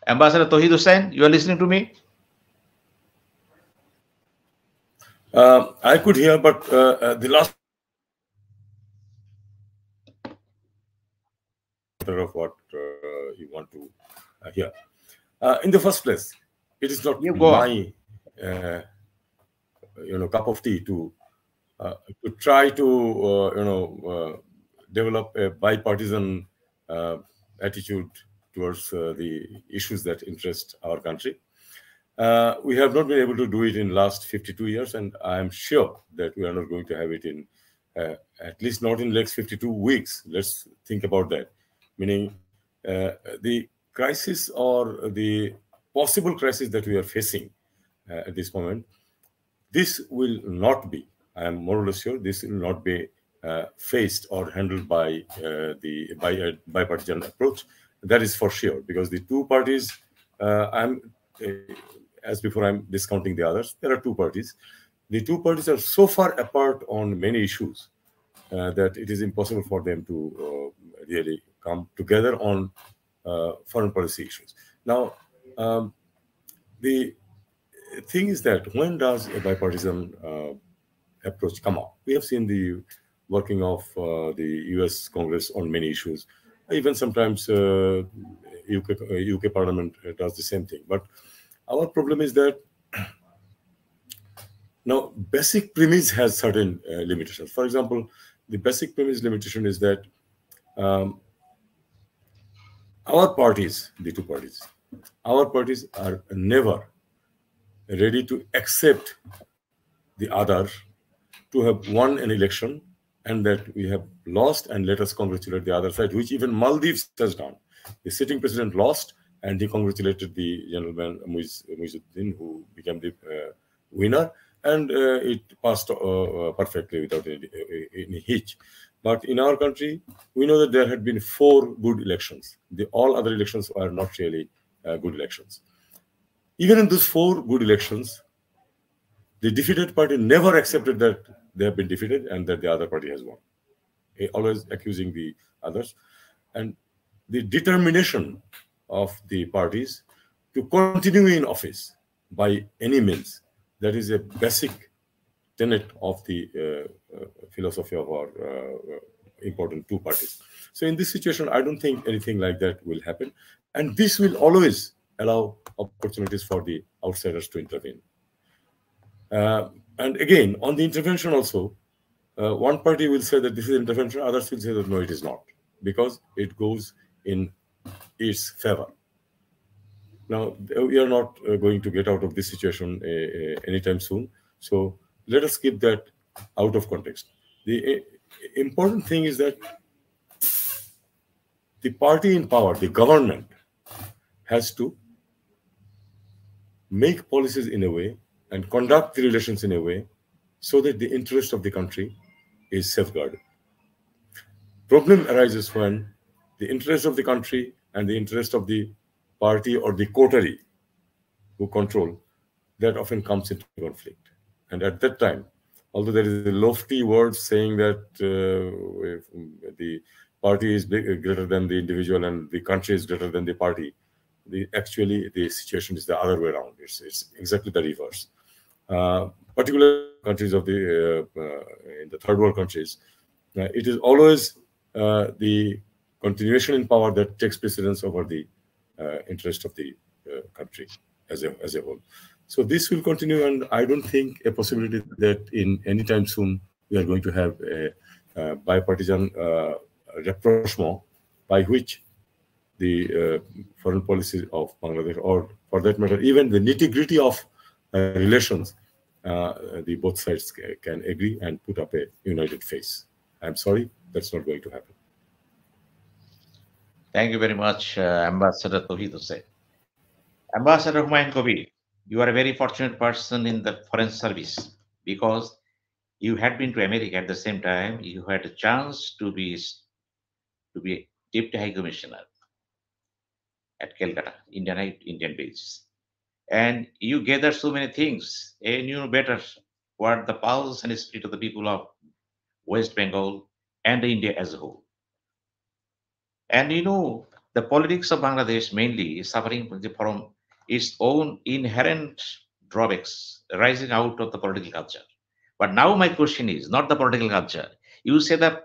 Ambassador Touhid Hossain, you are listening to me? I could hear, but the last of what you want to hear. In the first place, it is not my cup of tea to try to develop a bipartisan attitude towards the issues that interest our country. We have not been able to do it in the last 52 years, and I am sure that we are not going to have it in, at least not in the next 52 weeks. Let's think about that. Meaning the crisis or the possible crisis that we are facing at this moment, this will not be, I am more or less sure, this will not be faced or handled by the bipartisan approach. That is for sure, because the two parties, as before I'm discounting the others, there are two parties. The two parties are so far apart on many issues that it is impossible for them to really come together on foreign policy issues. Now, the thing is that when does a bipartisan approach come up? We have seen the working of the US Congress on many issues. Even sometimes UK Parliament does the same thing. But our problem is that now basic premise has certain limitations. For example, the basic premise limitation is that our parties, the two parties, our parties are never ready to accept the other to have won an election and that we have lost, and let us congratulate the other side, which even Maldives has done. The sitting president lost, and he congratulated the gentleman Muizzuddin, who became the winner, and it passed perfectly without any hitch. But in our country, we know that there had been 4 good elections. All other elections are not really good elections. Even in those 4 good elections, the defeated party never accepted that they have been defeated and that the other party has won, always accusing the others. And the determination of the parties to continue in office by any means That is a basic tenet of the philosophy of our important two parties. So in this situation, I don't think anything like that will happen. And this will always allow opportunities for the outsiders to intervene. And again, on the intervention also, one party will say that this is intervention, others will say that no, it is not, because it goes in its favor. Now, we are not going to get out of this situation anytime soon. So let us keep that out of context. The important thing is that the party in power, the government, has to make policies in a way and conduct the relations in a way so that the interest of the country is safeguarded. Problem arises when the interest of the country and the interest of the party or the coterie who control, that often comes into conflict. And at that time, although there is a lofty word saying that the party is greater than the individual and the country is greater than the party, actually the situation is the other way around. It's exactly the reverse. Particularly countries of the in the third world countries, it is always the continuation in power that takes precedence over the interest of the country as a whole. So this will continue, and I don't think a possibility that in any time soon we are going to have a bipartisan rapprochement by which the foreign policy of Bangladesh, or for that matter, even the nitty-gritty of relations, the both sides can agree and put up a united face. I'm sorry, that's not going to happen. Thank you very much, Ambassador Touhid Hossain. Ambassador Humayun Kabir, you are a very fortunate person in the foreign service because you had been to America at the same time. You had a chance to be Deputy High Commissioner at Calcutta, Indian base. And you gathered so many things, and you know better what the pulse and spirit of the people of West Bengal and India as a whole. And you know, the politics of Bangladesh mainly is suffering from its own inherent drawbacks rising out of the political culture. But now my question is not the political culture. You say the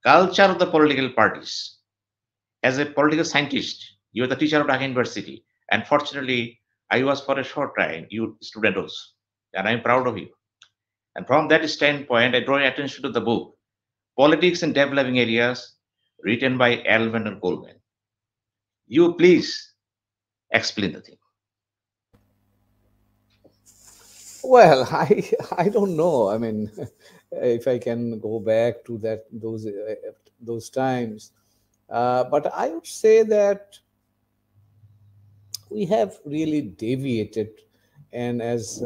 culture of the political parties. As a political scientist, you're the teacher of Dhaka University. And fortunately, I was for a short time, you student also. And I'm proud of you. And from that standpoint, I draw your attention to the book, Politics in Developing Areas, written by Alvin and Coleman. You please explain the thing. Well, I don't know. I mean, if I can go back to those times, but I would say that we have really deviated, and as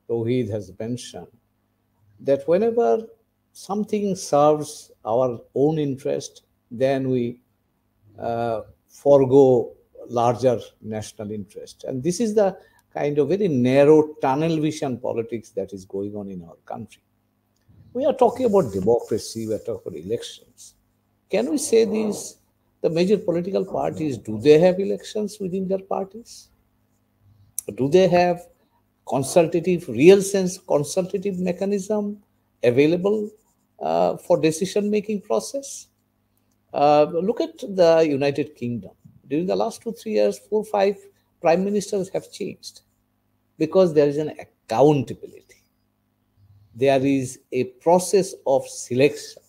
Touhid has mentioned, that whenever something serves our own interest, then we forego larger national interest. And this is the kind of very narrow tunnel vision politics that is going on in our country. We are talking about democracy, we are talking about elections. Can we say these, the major political parties, do they have elections within their parties? Do they have real sense consultative mechanism available for decision-making process? Look at the United Kingdom. During the last 2-3 years, 4-5 prime ministers have changed because there is an accountability. There is a process of selection.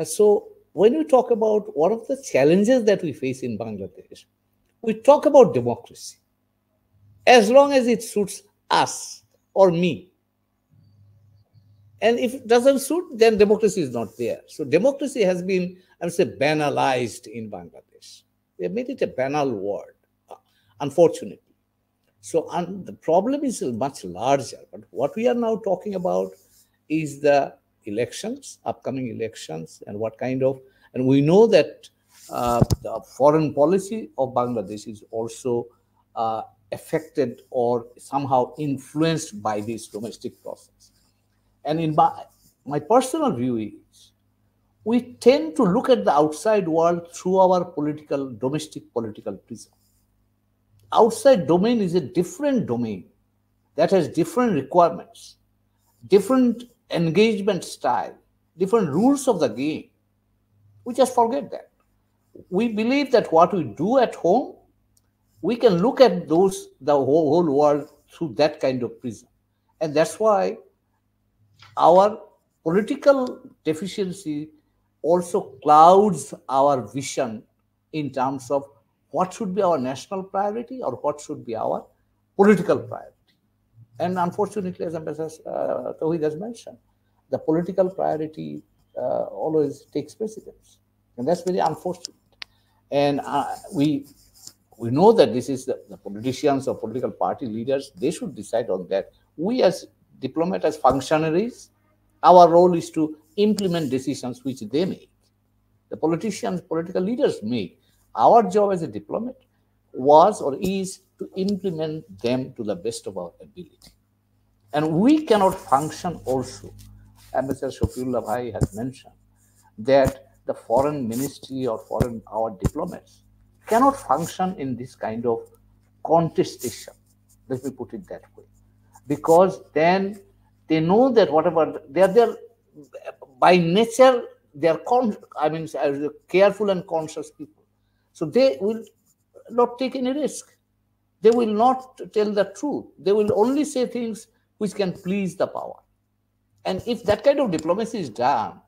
So when we talk about one of the challenges that we face in Bangladesh, we talk about democracy as long as it suits us or me. And if it doesn't suit, then democracy is not there. So democracy has been, I would say, banalized in Bangladesh. They made it a banal word, unfortunately. So the problem is much larger. But what we are now talking about is the elections, upcoming elections, and what kind of, and we know that the foreign policy of Bangladesh is also affected or somehow influenced by this domestic process. And in my personal view is, we tend to look at the outside world through our domestic political prism. Outside domain is a different domain that has different requirements, different engagement style, different rules of the game. We just forget that. We believe that what we do at home, we can look at the whole world through that kind of prism. And that's why our political deficiency also clouds our vision in terms of what should be our national priority or what should be our political priority. And unfortunately, as Ambassador Touhid has mentioned, the political priority always takes precedence. And that's very unfortunate. And we know that this is the politicians or political party leaders, they should decide on that. We as diplomats, as functionaries, our role is to implement decisions which they make. The politicians, political leaders make. Our job as a diplomat was or is to implement them to the best of our ability. And we cannot function also, Ambassador Shafiullah Bhai has mentioned, that the foreign ministry or our diplomats cannot function in this kind of contestation. Let me put it that way. Because then they know that whatever they're by nature, they're careful and conscious people. So they will not take any risk. They will not tell the truth. They will only say things which can please the power. And if that kind of diplomacy is done,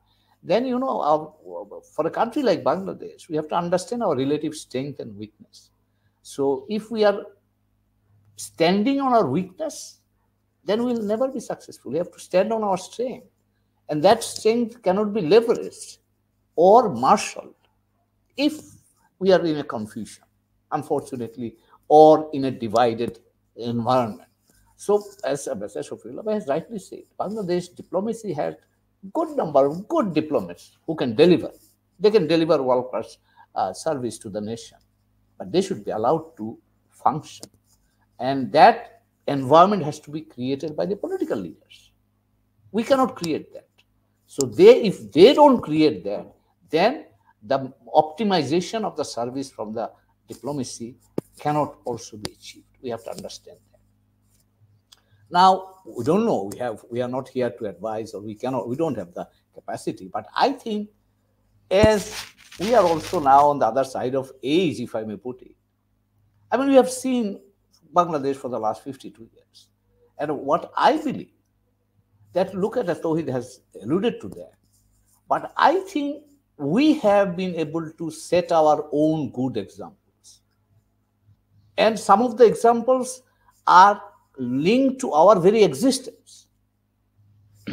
then, for a country like Bangladesh, we have to understand our relative strength and weakness. So if we are standing on our weakness, then we'll never be successful. We have to stand on our strength. And that strength cannot be leveraged or marshaled if we are in a confusion, unfortunately, or in a divided environment. So, as Ambassador Shafiullah has rightly said, Bangladesh diplomacy had good number of good diplomats who can deliver. They can deliver world-class service to the nation, but they should be allowed to function. And that environment has to be created by the political leaders. We cannot create that. So if they don't create that, then the optimization of the service from the diplomacy cannot also be achieved. We have to understand that. Now, we don't know. We are not here to advise, or we don't have the capacity. But I think as we are also now on the other side of age, if I may put it, we have seen Bangladesh for the last 52 years. And what I believe, that look at as Touhid has alluded to that, but I think we have been able to set our own good examples. And some of the examples are linked to our very existence.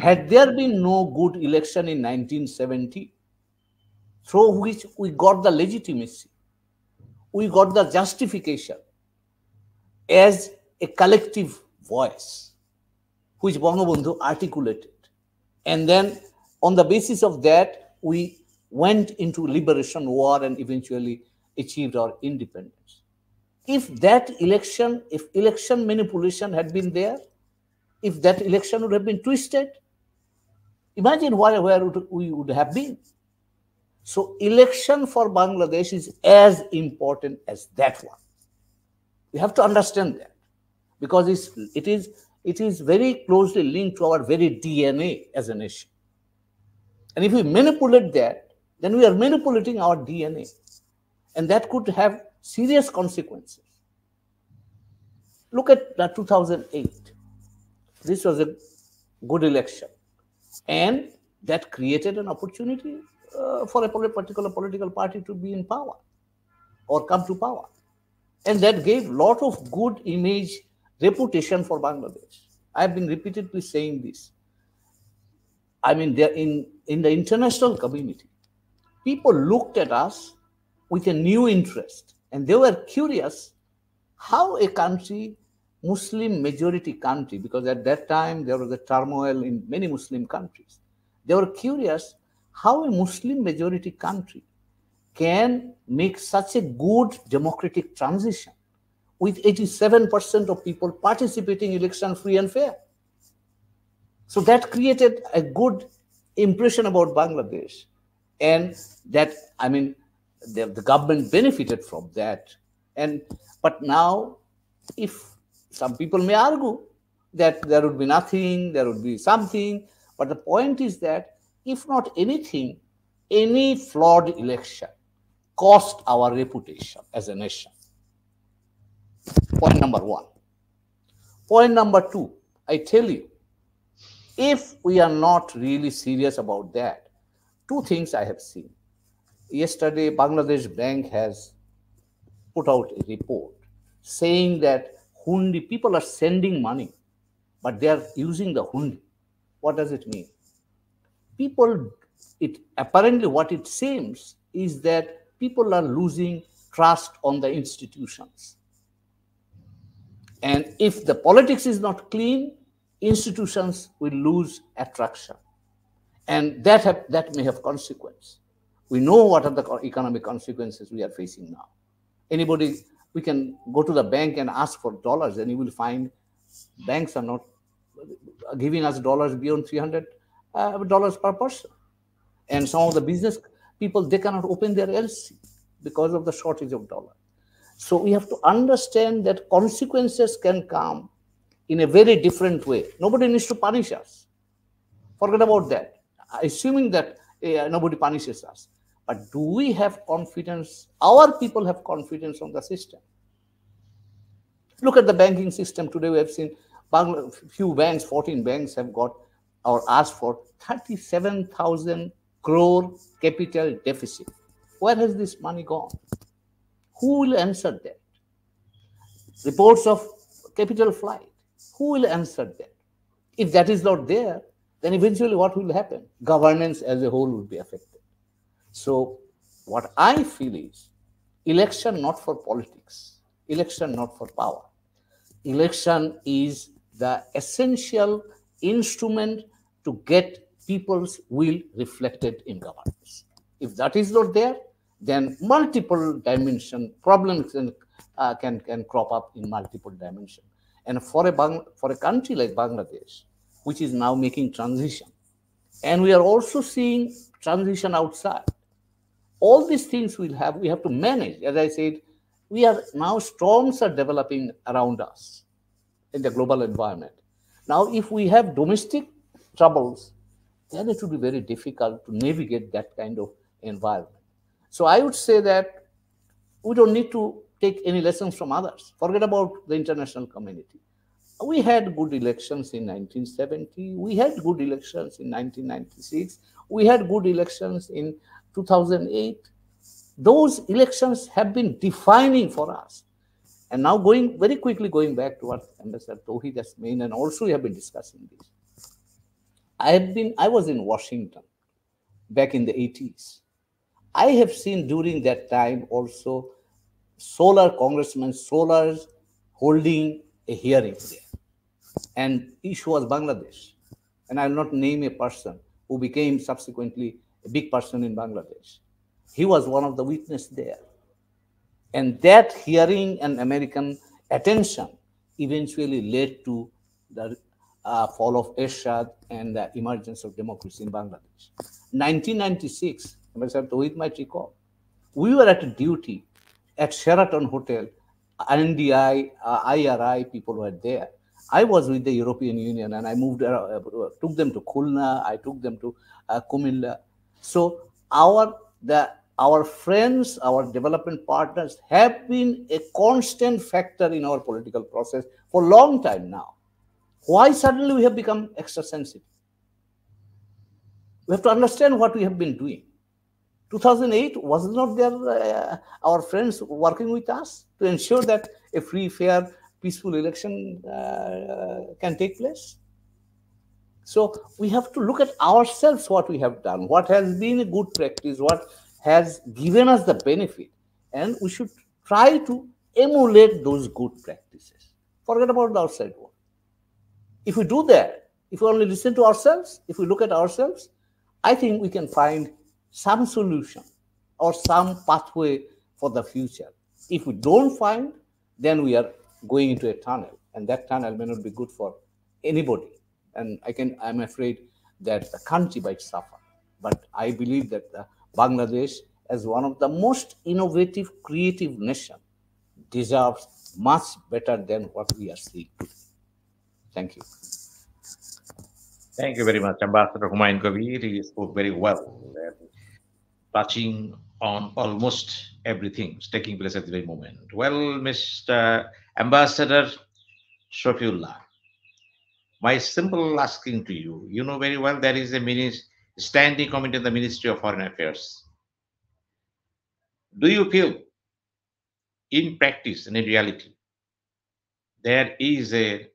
Had there been no good election in 1970, through which we got the legitimacy, we got the justification as a collective voice, which Bangabandhu articulated. And then on the basis of that, we went into liberation war and eventually achieved our independence. If election manipulation had been there, if that election would have been twisted, imagine where we would have been. So election for Bangladesh is as important as that one. We have to understand that, because it is very closely linked to our very DNA as a nation. And if we manipulate that, then we are manipulating our DNA. And that could have serious consequences. Look at 2008. This was a good election. And that created an opportunity for a particular political party to be in power or come to power. And that gave a lot of good image, reputation for Bangladesh. I've been repeatedly saying this. In the international community, people looked at us with a new interest, and they were curious how a country, Muslim majority country, because at that time there was a turmoil in many Muslim countries. They were curious how a Muslim majority country can make such a good democratic transition with 87% of people participating in election free and fair. So that created a good impression about Bangladesh, and that, the government benefited from that. But now, if some people may argue that there would be nothing, there would be something. But the point is that if not anything, any flawed election cost our reputation as a nation. Point number one. Point number two, I tell you, if we are not really serious about that, two things I have seen. Yesterday, Bangladesh Bank has put out a report saying that hundi, people are sending money, but they are using the hundi. What does it mean? People, it apparently what it seems is that people are losing trust on the institutions. And if the politics is not clean, institutions will lose attraction. And that may have consequence. We know what are the economic consequences we are facing now. Anybody, we can go to the bank and ask for dollars, and you will find banks are not giving us dollars beyond $300 per person. And some of the business people, they cannot open their LC because of the shortage of dollars. So we have to understand that consequences can come in a very different way. Nobody needs to punish us. Forget about that. Assuming that nobody punishes us. But do we have confidence? Our people have confidence on the system. Look at the banking system today. We have seen few banks, 14 banks have got or asked for 37,000 crore capital deficit. Where has this money gone? Who will answer that? Reports of capital flight. Who will answer that? If that is not there, then eventually what will happen? Governance as a whole will be affected. So what I feel is election not for politics, election not for power. Election is the essential instrument to get people's will reflected in governance. If that is not there, then multiple dimension problems can crop up in multiple dimensions. And for a country like Bangladesh, which is now making transition, and we are also seeing transition outside, all these things we have to manage. As I said, we are now storms are developing around us in the global environment. Now, if we have domestic troubles, then it will be very difficult to navigate that kind of environment. So I would say that we don't need to take any lessons from others. Forget about the international community. We had good elections in 1970. We had good elections in 1996. We had good elections in 2008. Those elections have been defining for us. And now very quickly going back to what Ambassador Touhid has made, and also we have been discussing this. I was in Washington back in the 80s. I have seen during that time also congressmen holding a hearing there. And issue was Bangladesh. And I will not name a person who became subsequently a big person in Bangladesh. He was one of the witnesses there. And that hearing and American attention eventually led to the fall of Ershad and the emergence of democracy in Bangladesh. 1996, Ambassador Touhid might recall, we were at a duty at Sheraton Hotel. NDI, IRI people were there. I was with the European Union, and I took them to Khulna, I took them to Kumilla. So our friends, our development partners have been a constant factor in our political process for a long time now. Why suddenly we have become extra sensitive? We have to understand what we have been doing. 2008, was not there our friends working with us to ensure that a free, fair, peaceful election can take place? So we have to look at ourselves, what we have done, what has been a good practice, what has given us the benefit, and we should try to emulate those good practices. Forget about the outside world. If we do that, if we only listen to ourselves, if we look at ourselves, I think we can find some solution or some pathway for the future. If we don't find, then we are going into a tunnel, and that tunnel may not be good for anybody. And I'm afraid that the country might suffer. But I believe that Bangladesh, as one of the most innovative, creative nations, deserves much better than what we are seeing today. Thank you. Thank you very much, Ambassador Humayun Kabir. He spoke very well, and touching on almost everything taking place at the very moment. Well, Mr. Ambassador Shafiullah, my simple asking to you, you know very well there is a standing committee in the Ministry of Foreign Affairs. Do you feel in practice and in reality there is a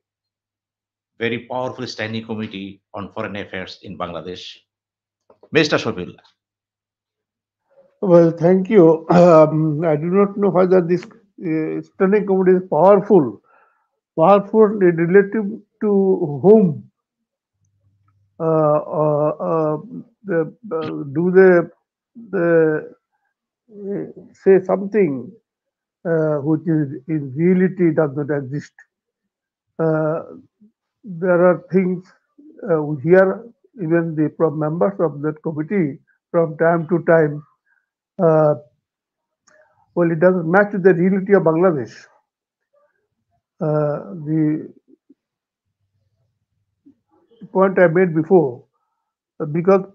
very powerful standing committee on foreign affairs in Bangladesh? Mr. Shafiullah. Well, thank you. I do not know whether this standing committee is powerful. Powerful relative to whom? The, do they say something which is in reality does not exist? Uh, there are things we hear even the from members of that committee from time to time. Uh, well, it doesn't match the reality of Bangladesh. The point I made before, because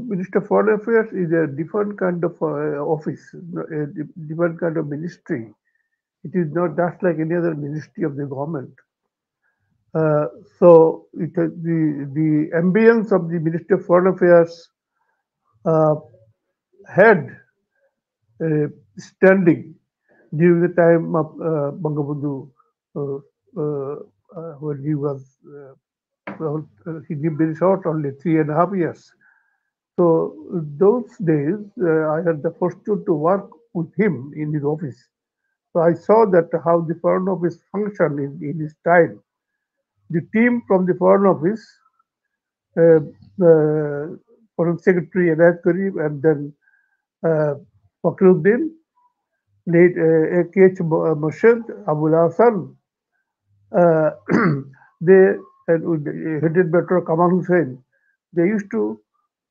Minister of Foreign Affairs is a different kind of office, a different kind of ministry. It is not just like any other ministry of the government. Uh, the ambience of the Ministry of Foreign Affairs uh, had standing during the time of Bangabandhu uh, when he was he lived very short, only 3.5 years. So those days, I had the fortune to work with him in his office. So I saw that how the Foreign Office functioned in his time. The team from the Foreign Office, uh, Foreign Secretary Anayat Karim, and then uh, Fakhruddin, late A.K.H. Murshid, Abul Hassan, uh, they headed by Dr. Kamal Hussain. They used to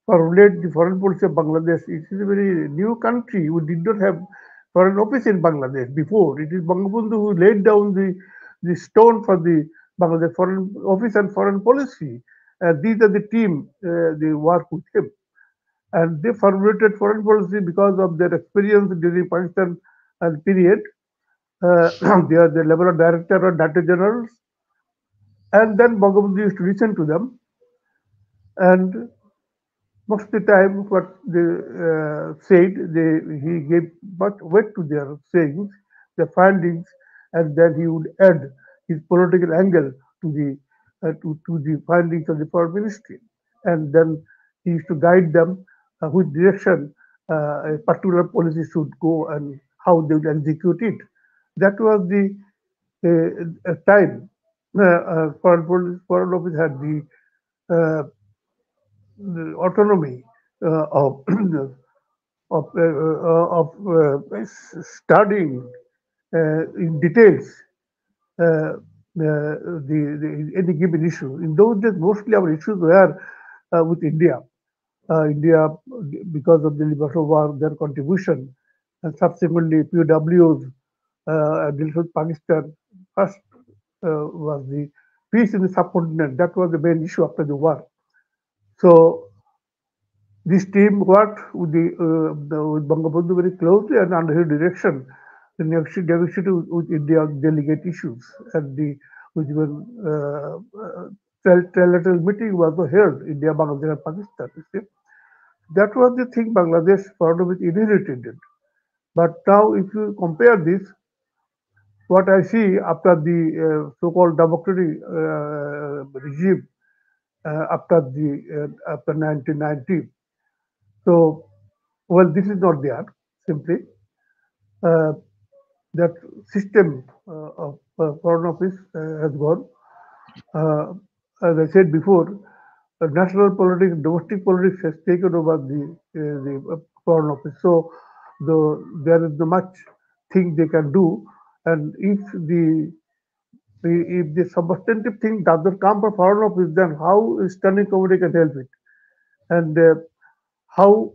formulate the foreign policy of Bangladesh. It is a very new country. We did not have foreign office in Bangladesh before. It is Bangabandhu who laid down the stone for the Bangladesh foreign office and foreign policy. These are the team they work with him. And they formulated foreign policy because of their experience during Pakistan period. They are the level of director or director generals. And then Bangabandhu used to listen to them. And most of the time, what they said, he gave much weight to their sayings, their findings, and then he would add his political angle to the findings of the foreign ministry, and then he used to guide them which direction a particular policy should go and how they would execute it. That was the time foreign office had uh, the autonomy of studying in details any given issue. In those days, mostly our issues were with India. India, because of the Liberation War, their contribution, and subsequently POWs, deals with Pakistan. First was the peace in the subcontinent. That was the main issue after the war. So this team worked with Bangabandhu very closely and under his direction. The negotiated with India on delegate issues, and the which were trilateral meeting was held India, Bangladesh, and Pakistan. You see. That was the thing Bangladesh foreign office inherited. It. But now, if you compare this, what I see after the so-called democratic regime after 1990. So, well, this is not there. Simply, uh, that system of foreign office has gone. Uh, as I said before, national politics, domestic politics has taken over the foreign office. So there is not much thing they can do, and if the substantive thing does not come from foreign office, then how standing committee can help it, and how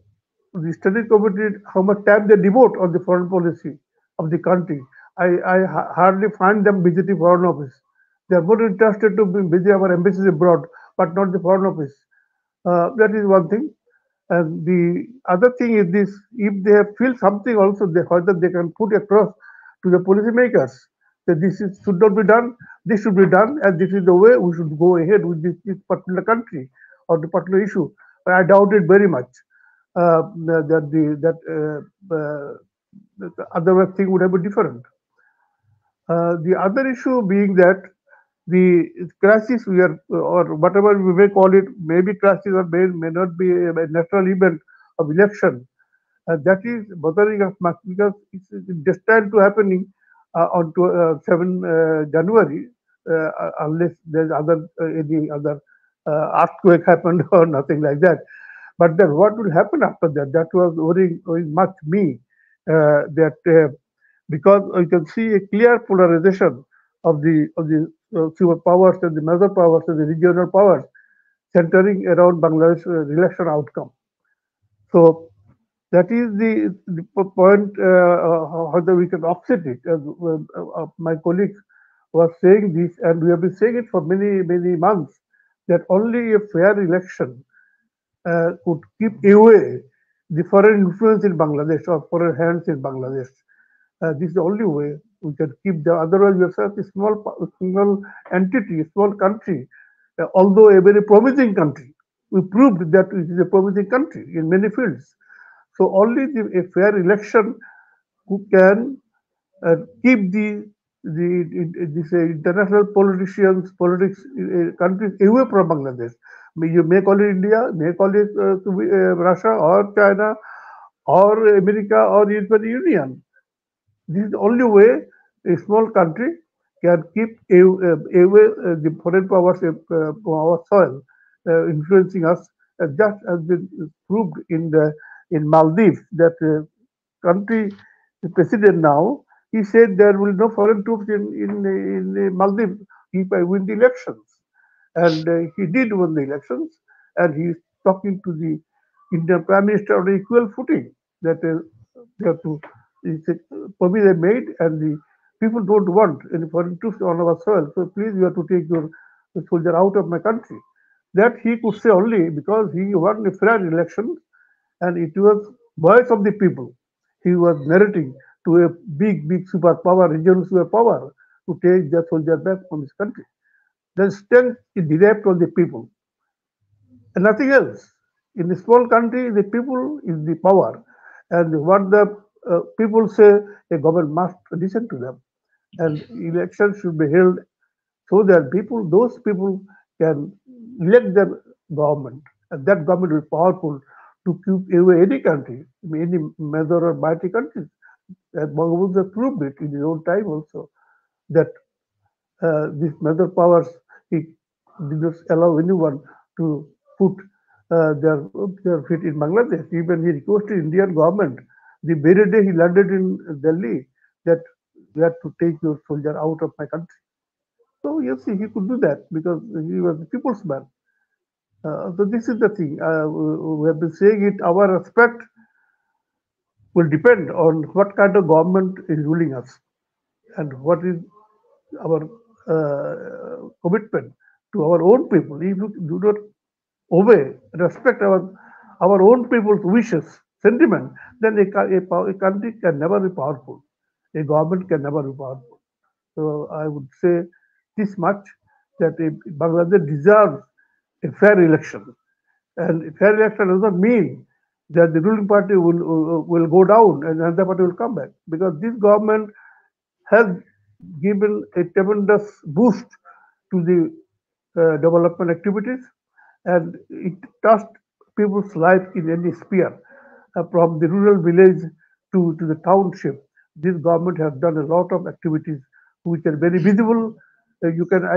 the standing committee, how much time they devote on the foreign policy of the country. I hardly find them visiting foreign office. They are more interested to visit our embassies abroad, but not the foreign office. That is one thing. And the other thing is this: if they feel something also, whether they can put across to the policymakers that should not be done, this should be done, and this is the way we should go ahead with this particular country or the particular issue. But I doubt it very much that otherwise thing would have been different. The other issue being that the crisis we are, or whatever we may call it, maybe crisis or may not be a natural event of election. That is bothering us much because it's destined to happening on 7 January, unless there's any other earthquake happened or nothing like that. But then what will happen after that? That was worrying much me. That because you can see a clear polarization of the superpowers and the major powers and the regional powers centering around Bangladesh election outcome. So that is the point whether we can offset it. As my colleague was saying this, and we have been saying it for many months, that only a fair election could keep away the foreign influence in Bangladesh or foreign hands in Bangladesh. This is the only way we can keep the. Otherwise, we are such a small entity, a small country, although a very promising country. We proved that it is a promising country in many fields. So only a fair election who can keep this international politics countries away from Bangladesh. You may call it India, may call it Russia or China or America or European Union. This is the only way a small country can keep away the foreign powers from our soil, influencing us, just as been proved in Maldives. That country, the president now, he said there will be no foreign troops in Maldives if I win the elections, and he did win the elections, and he is talking to the Indian Prime Minister on equal footing that they have to. It's a promise they made, and the people don't want any foreign troops on our soil. So please, you have to take your soldier out of my country. That he could say only because he won a fair election, and it was voice of the people. He was narrating to a big superpower, regional superpower, to take their soldier back from his country. The strength is derived from the people and nothing else. In a small country, the people is the power, and what the people say, a government must listen to them, and elections should be held so that those people, can elect their government, and that government will be powerful to keep away any country, any major or mighty countries. And Bangabandhu proved it in his own time also that these major powers, he did not allow anyone to put their feet in Bangladesh. Even he requested Indian government the very day he landed in Delhi that you have to take your soldier out of my country. So you see, he could do that because he was a people's man. So this is the thing. We have been saying it. Our respect will depend on what kind of government is ruling us and what is our commitment to our own people. If you do not obey, respect our own people's wishes, sentiment, then a country can never be powerful. A government can never be powerful. So I would say this much that Bangladesh deserves a fair election. And a fair election does not mean that the ruling party will go down and another party will come back. Because this government has given a tremendous boost to the development activities, and it touched people's life in any sphere, from the rural village to the township. This government has done a lot of activities which are very visible. I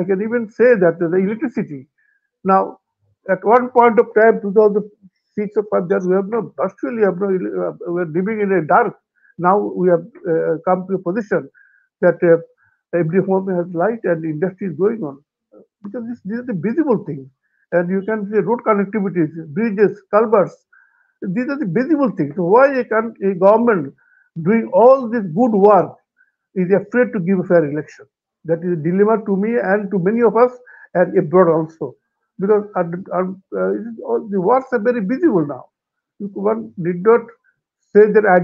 can even say that the electricity. Now, at one point of time, 2006 or 5, that we have no, virtually have no, we are living in a dark. Now we have come to a position that every home has light and industry is going on. Because these are the visible things. And you can see road connectivities, bridges, culverts. These are the visible things. So why a government doing all this good work is afraid to give a fair election? That is a dilemma to me and to many of us and abroad also. Because the wars are very visible now. One did not say that I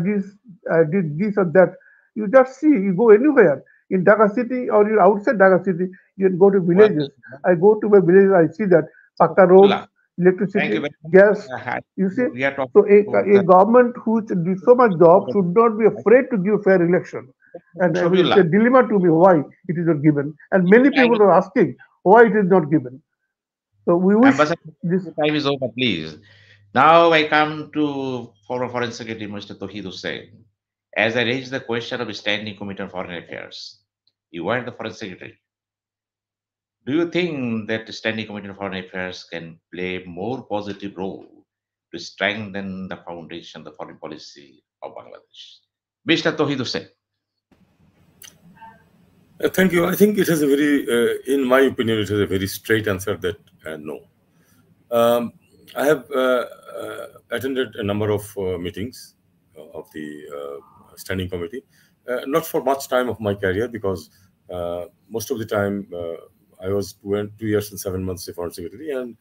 did this or that. You just see, you go anywhere in Dhaka city or you're outside Dhaka city, you can go to Well, villages. I go to my villages, I see that Pakka roads, Shafiullah, thank you electricity, very much. gas. You see, We are talking so about a government who did so much job the should not be afraid to give fair election. And I mean, it's a Shafiullah. dilemma to me why it is not given. And many Time people are asking why it is not given. So we wish Ambassador, this. the time is over, please. Now I come to former Foreign Secretary Mr. Touhid Hossain. As I raised the question of Standing Committee on Foreign Affairs, you were the Foreign Secretary. Do you think that the Standing Committee on Foreign Affairs can play a more positive role to strengthen the foundation, the foreign policy of Bangladesh? Mr. Touhid Hossain. Thank you. I think it has a very, in my opinion, it has a very straight answer that no. I have attended a number of meetings of the Standing Committee, not for much time of my career because most of the time I was 2 years and 7 months the Foreign Secretary, and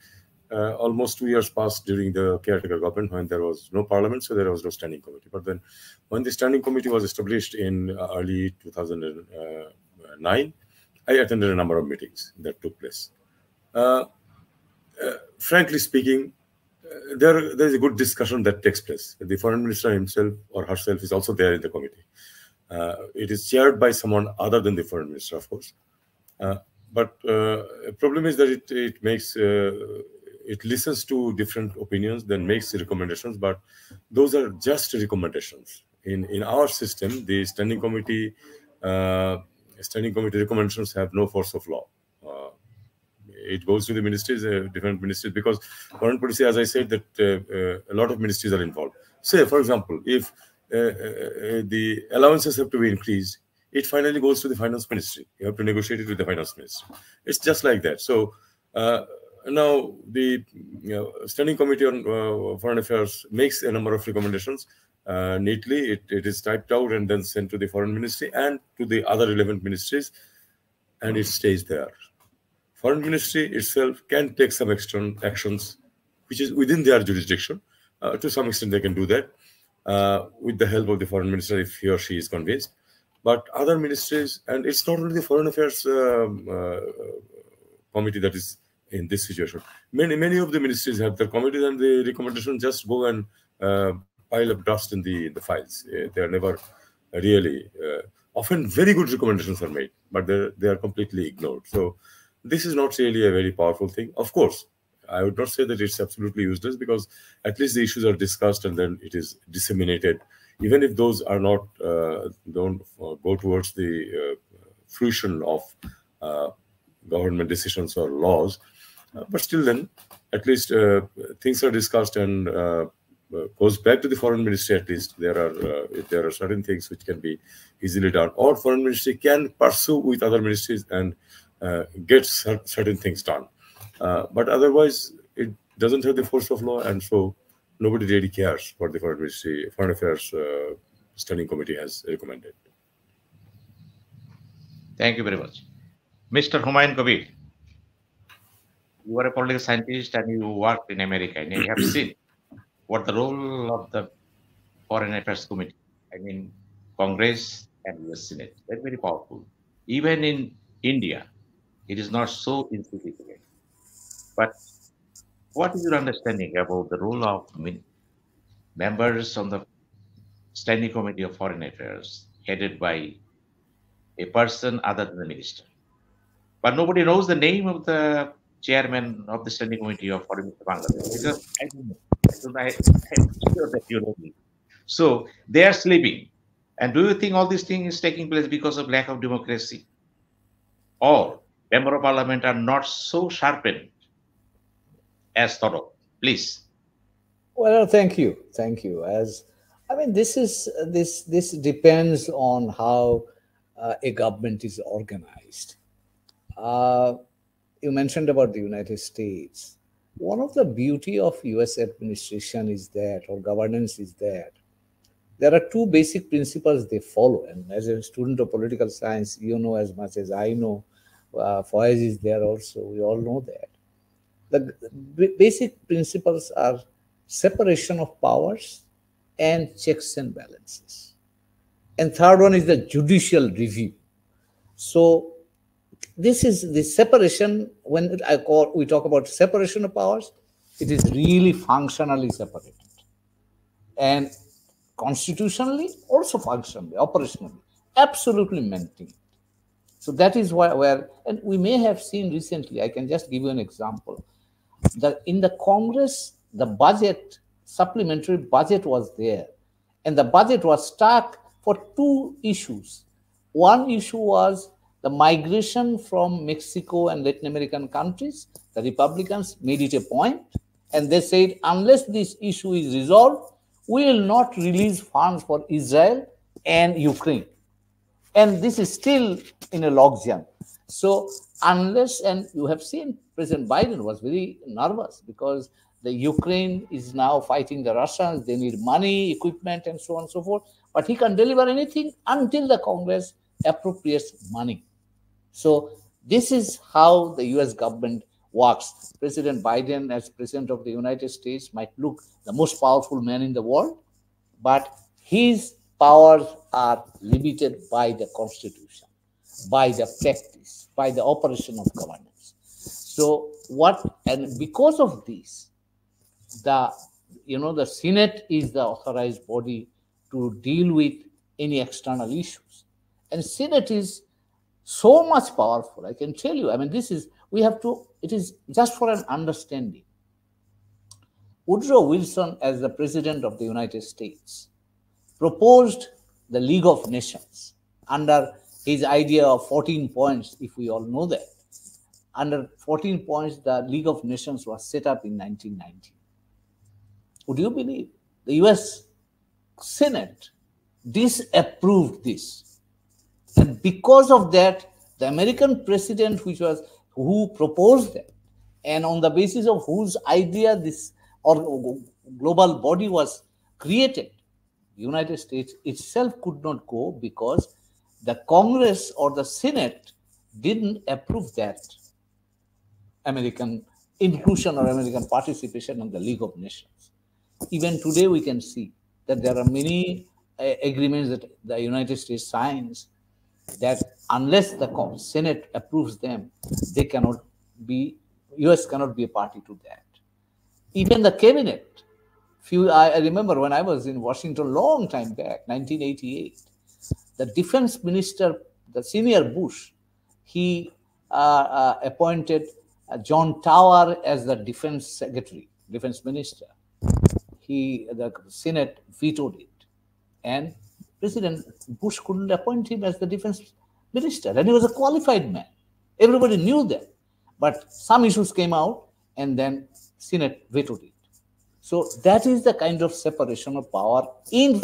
almost 2 years passed during the caretaker government when there was no parliament, so there was no Standing Committee. But then when the Standing Committee was established in early 2009, I attended a number of meetings that took place. Frankly speaking, there is a good discussion that takes place. The foreign minister himself or herself is also there in the committee. It is chaired by someone other than the foreign minister, of course. But the problem is that it makes it listens to different opinions, then makes recommendations. But those are just recommendations. In our system, the standing committee recommendations have no force of law. It goes to the ministries, different ministries, because foreign policy, as I said, that a lot of ministries are involved. Say, for example, if the allowances have to be increased, it finally goes to the finance ministry. You have to negotiate it with the finance ministry. It's just like that. So now the Standing Committee on Foreign Affairs makes a number of recommendations neatly. It is typed out and then sent to the foreign ministry and to the other relevant ministries, and it stays there. Foreign ministry itself can take some external actions which is within their jurisdiction. To some extent, they can do that with the help of the foreign minister if he or she is convinced. But other ministries, and it's not only the foreign affairs committee that is in this situation. Many of the ministries have their committees, and the recommendations just go and pile up dust in the files. They are never really. Often, very good recommendations are made, but they are completely ignored. So this is not really a very powerful thing. Of course, I would not say that it's absolutely useless, because at least the issues are discussed and then it is disseminated. Even if those are not, don't go towards the fruition of government decisions or laws, but still then, at least things are discussed and goes back to the foreign ministry. At least there are certain things which can be easily done, or foreign ministry can pursue with other ministries and get certain things done. But otherwise, it doesn't have the force of law, and so nobody really cares what the Foreign Affairs Standing Committee has recommended. Thank you very much. Mr. Humayun Kabir, you are a political scientist and you worked in America, and you have seen what the role of the Foreign Affairs Committee, Congress and US Senate, they're very powerful. Even in India, it is not so insignificant. But what is your understanding about the role of members on the Standing Committee of Foreign Affairs, headed by a person other than the minister? But nobody knows the name of the chairman of the Standing Committee of Foreign Bangladesh, because I don't know. I'm sure that you know me. So they are sleeping. And do you think all this thing is taking place because of lack of democracy? Or member of parliament are not so sharpened as thought of? Please. Well, thank you. This depends on how a government is organized. You mentioned about the United States. One of the beauty of US administration is that, or governance is that, there are two basic principles they follow. And as a student of political science, you know as much as I know. Faiz is there also. We all know that. The basic principles are separation of powers and checks and balances. And third one is the judicial review. So this is the separation. When we talk about separation of powers, it is really functionally separated. And constitutionally, also functionally, operationally, absolutely maintained. So that is where, and we may have seen recently, I can just give you an example, that in the Congress, the budget, supplementary budget was there, and the budget was stuck for two issues. One issue was the migration from Mexico and Latin American countries. The Republicans made it a point, and they said, unless this issue is resolved, we will not release funds for Israel and Ukraine. And this is still in a logjam. So unless, and you have seen President Biden was very nervous because the Ukraine is now fighting the Russians. They need money, equipment, and so on and so forth. But he can't deliver anything until the Congress appropriates money. So this is how the US government works. President Biden, as President of the United States, might look the most powerful man in the world, but his powers are limited by the Constitution, by the practice, by the operation of governance. So and because of this, the Senate is the authorized body to deal with any external issues. And Senate is so much powerful, I can tell you. I mean, it is just for an understanding. Woodrow Wilson, as the President of the United States, proposed the League of Nations under his idea of 14 points, if we all know that. Under 14 points, the League of Nations was set up in 1990. Would you believe the US Senate disapproved this? And because of that, the American president, who proposed that, and on the basis of whose idea this global body was created, the United States itself could not go because the Congress or the Senate didn't approve that American inclusion or American participation in the League of Nations. Even today, we can see that there are many agreements that the United States signs that unless the Senate approves them, US cannot be a party to that. Even the cabinet, I remember when I was in Washington long time back, 1988, the defense minister, the senior Bush, he appointed John Tower as the defense secretary, defense minister. The Senate vetoed it. And President Bush couldn't appoint him as the defense minister. And he was a qualified man. Everybody knew that. But some issues came out and then Senate vetoed it. So that is the kind of separation of power in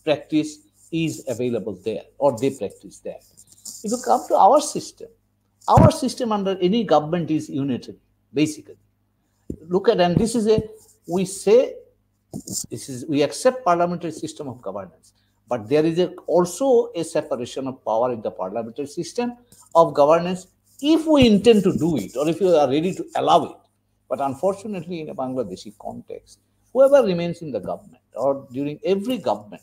practice is available there, or they practice that. If you come to our system under any government is unitary, basically. Look at, and this is we accept parliamentary system of governance, but there is also a separation of power in the parliamentary system of governance if we intend to do it, or if you are ready to allow it. But unfortunately, in a Bangladeshi context, whoever remains in the government or during every government,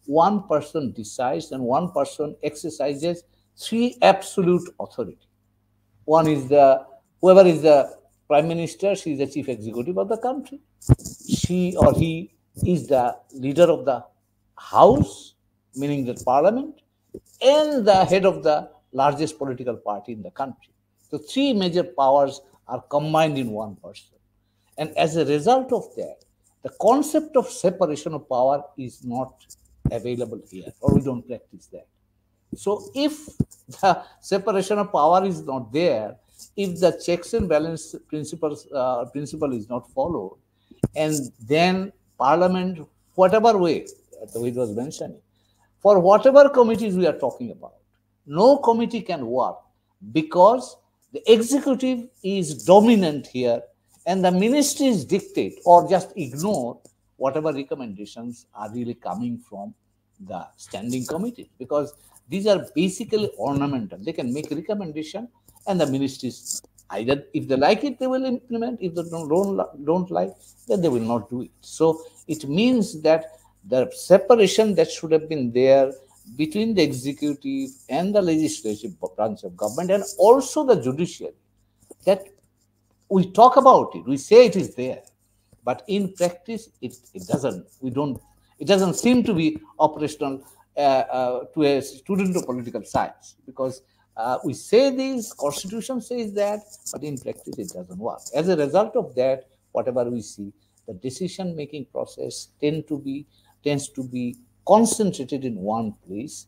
one person decides and one person exercises three absolute authority. One is whoever is the prime minister, she is the chief executive of the country. She or he is the leader of the house, meaning the parliament, and the head of the largest political party in the country. So three major powers are combined in one person. And as a result of that, the concept of separation of power is not available here, or we don't practice that. So if the separation of power is not there, if the checks and balance principle is not followed, and then Parliament, whatever way, Touhid was mentioning, for whatever committees we are talking about, no committee can work because the executive is dominant here and the ministries dictate or just ignore whatever recommendations are really coming from the standing committee, because these are basically ornamental. They can make recommendation, and the ministries, either if they like it, they will implement. If they don't like, then they will not do it. So it means that the separation that should have been there between the executive and the legislative branch of government, and also the judiciary, that we talk about it, we say it is there, but in practice it doesn't. We don't. It doesn't seem to be operational to a student of political science, because we say this, Constitution says that, but in practice it doesn't work. As a result of that, whatever we see, the decision-making process tends to be concentrated in one place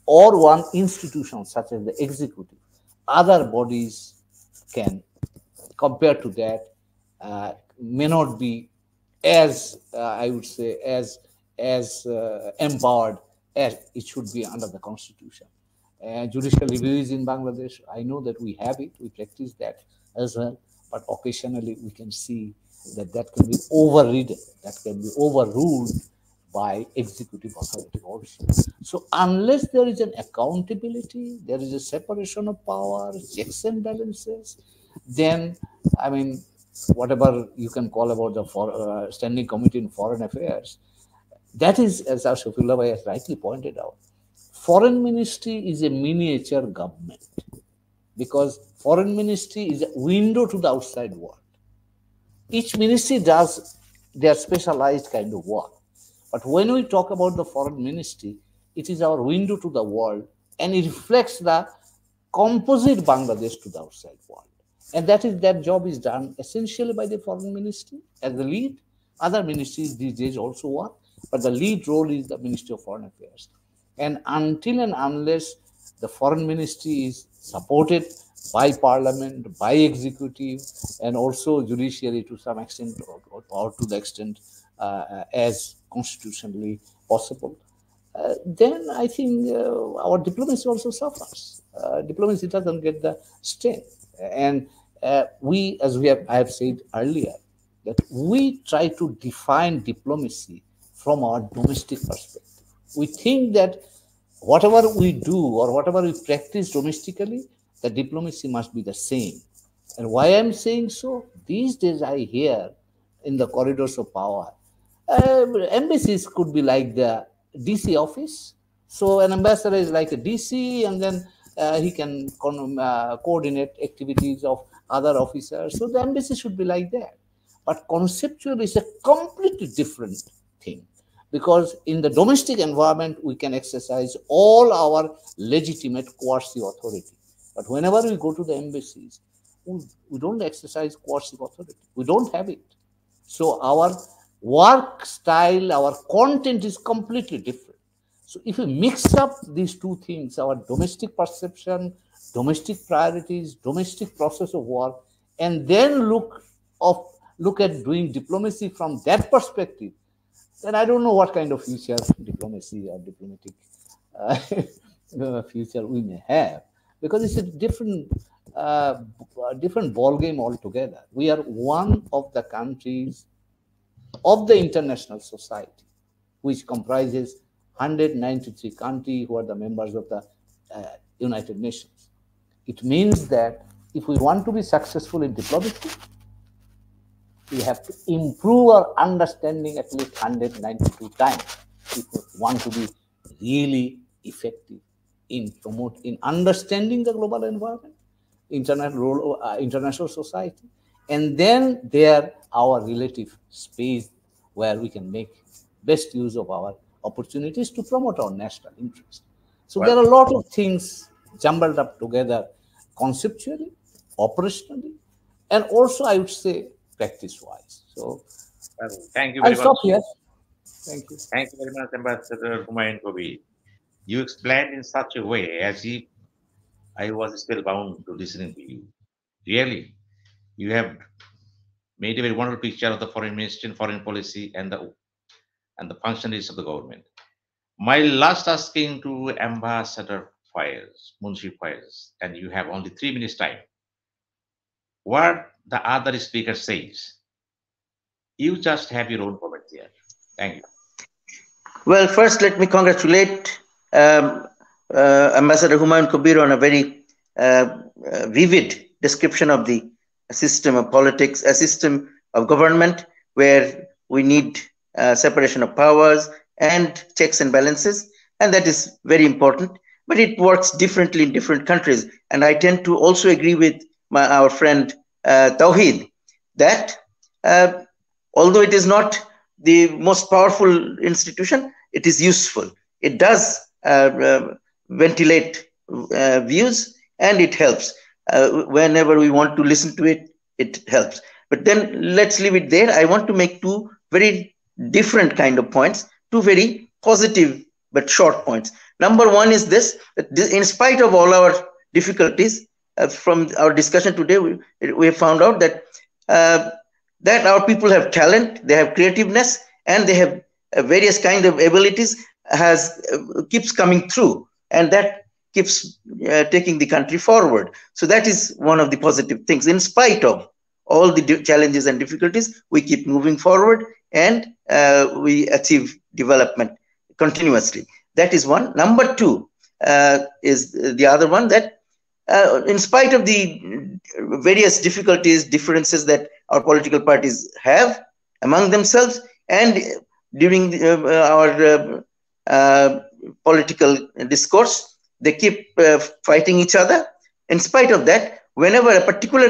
or one institution, such as the executive. Other bodies can, compared to that, may not be as I would say as empowered as it should be under the constitution. Judicial review is in Bangladesh. I know that we have it, we practice that as well, but occasionally we can see that that can be overridden, that can be overruled by executive authority also. So unless there is an accountability, there is a separation of power, checks and balances, then, I mean, whatever you can call about the standing committee in foreign affairs, that is, as our Shafiullah has rightly pointed out, foreign ministry is a miniature government, because foreign ministry is a window to the outside world. Each ministry does their specialized kind of work. But when we talk about the foreign ministry, it is our window to the world, and it reflects the composite Bangladesh to the outside world. And that job is done essentially by the foreign ministry as the lead. Other ministries these days also work, but the lead role is the Ministry of Foreign Affairs. And until and unless the foreign ministry is supported by parliament, by executive, and also judiciary to some extent, or to the extent as constitutionally possible, then I think our diplomacy also suffers. Diplomacy doesn't get the strength. And I have said earlier, that we try to define diplomacy from our domestic perspective. We think that whatever we do or whatever we practice domestically, the diplomacy must be the same. And why I'm saying so? These days I hear in the corridors of power, embassies could be like the DC office. So an ambassador is like a DC, and then he can coordinate activities of other officers. So the embassy should be like that. But conceptually, it's a completely different thing. Because in the domestic environment, we can exercise all our legitimate coercive authority. But whenever we go to the embassies, we don't exercise coercive authority. We don't have it. So our work style, our content is completely different. So if we mix up these two things, our domestic perception, domestic priorities, domestic process of work, and then look at doing diplomacy from that perspective, then I don't know what kind of future diplomacy or diplomatic future we may have, because it's a different ball game altogether. We are one of the countries of the international society, which comprises 193 countries who are the members of the United Nations. It means that if we want to be successful in diplomacy, we have to improve our understanding at least 192 times if we want to be really effective in understanding the global environment, international society, and then there our relative space where we can make best use of our opportunities to promote our national interest. So there are a lot of things jumbled up together conceptually, operationally, and also I would say practice-wise. So thank you very I'll stop much. here. Thank you. Thank you very much, Ambassador Humayun Kabir. You explained in such a way as if I was spellbound to listening to you. Really, you have made a very wonderful picture of the foreign ministry and foreign policy and the functionaries of the government. My last asking to Ambassador Faiz, Munshi Faiz, and you have only 3 minutes time. What the other speaker says, you just have your own comment here. Thank you. Well, first, let me congratulate Ambassador Humayun Kabir on a very vivid description of the system of politics, a system of government where we need separation of powers and checks and balances, and that is very important. But it works differently in different countries, and I tend to also agree with our friend Touhid that although it is not the most powerful institution, it is useful. It does ventilate views, and it helps. Whenever we want to listen to it, it helps. But then let's leave it there. I want to make two very different kind of points, two very positive but short points. Number one is this: that in spite of all our difficulties, from our discussion today, we have found out that that our people have talent, they have creativeness, and they have various kind of abilities keeps coming through, and that keeps taking the country forward. So that is one of the positive things. In spite of all the challenges and difficulties, we keep moving forward, and we achieve development continuously. That is one. Number two is the other one, that in spite of the various difficulties, differences that our political parties have among themselves, and during our political discourse, they keep fighting each other. In spite of that, whenever a particular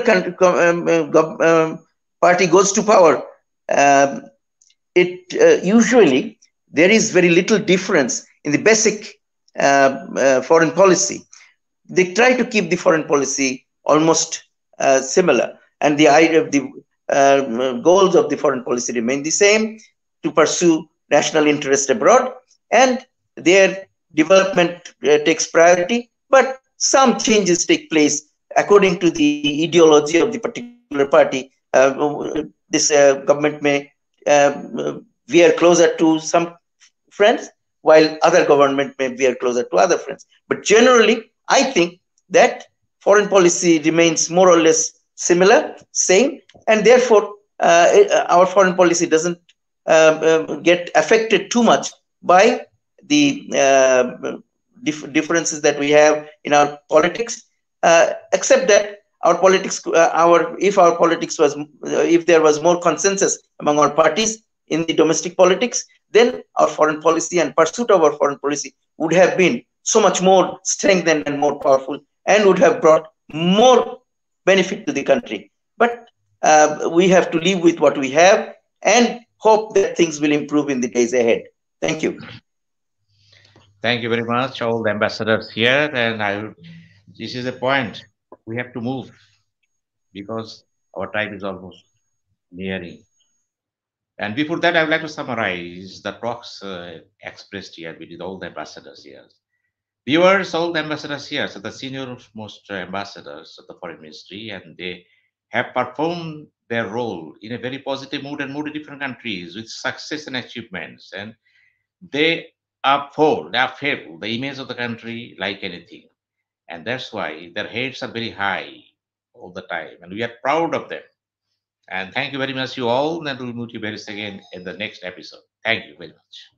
party goes to power, it usually there is very little difference in the basic foreign policy. They try to keep the foreign policy almost similar, and the idea of the goals of the foreign policy remain the same: to pursue national interest abroad, and their development takes priority. But some changes take place according to the ideology of the particular party. This government may veer closer to some friends, while other government may veer closer to other friends. But generally, I think that foreign policy remains more or less similar, same, and therefore our foreign policy doesn't get affected too much by the differences that we have in our politics, except that our politics, if there was more consensus among our parties in the domestic politics, then our foreign policy and pursuit of our foreign policy would have been so much more strengthened and more powerful, and would have brought more benefit to the country. But we have to live with what we have and hope that things will improve in the days ahead. Thank you. Thank you very much, all the ambassadors here. And this is a point. We have to move because our time is almost nearing. And before that, I would like to summarize the talks expressed here with all the ambassadors here. Viewers, all the ambassadors here, so the senior most ambassadors of the foreign ministry, and they have performed their role in a very positive mood and mood in different countries with success and achievements. And they uphold the image of the country like anything. And that's why their heads are very high all the time. And we are proud of them. And thank you very much, you all. And we'll meet you very soon again in the next episode. Thank you very much.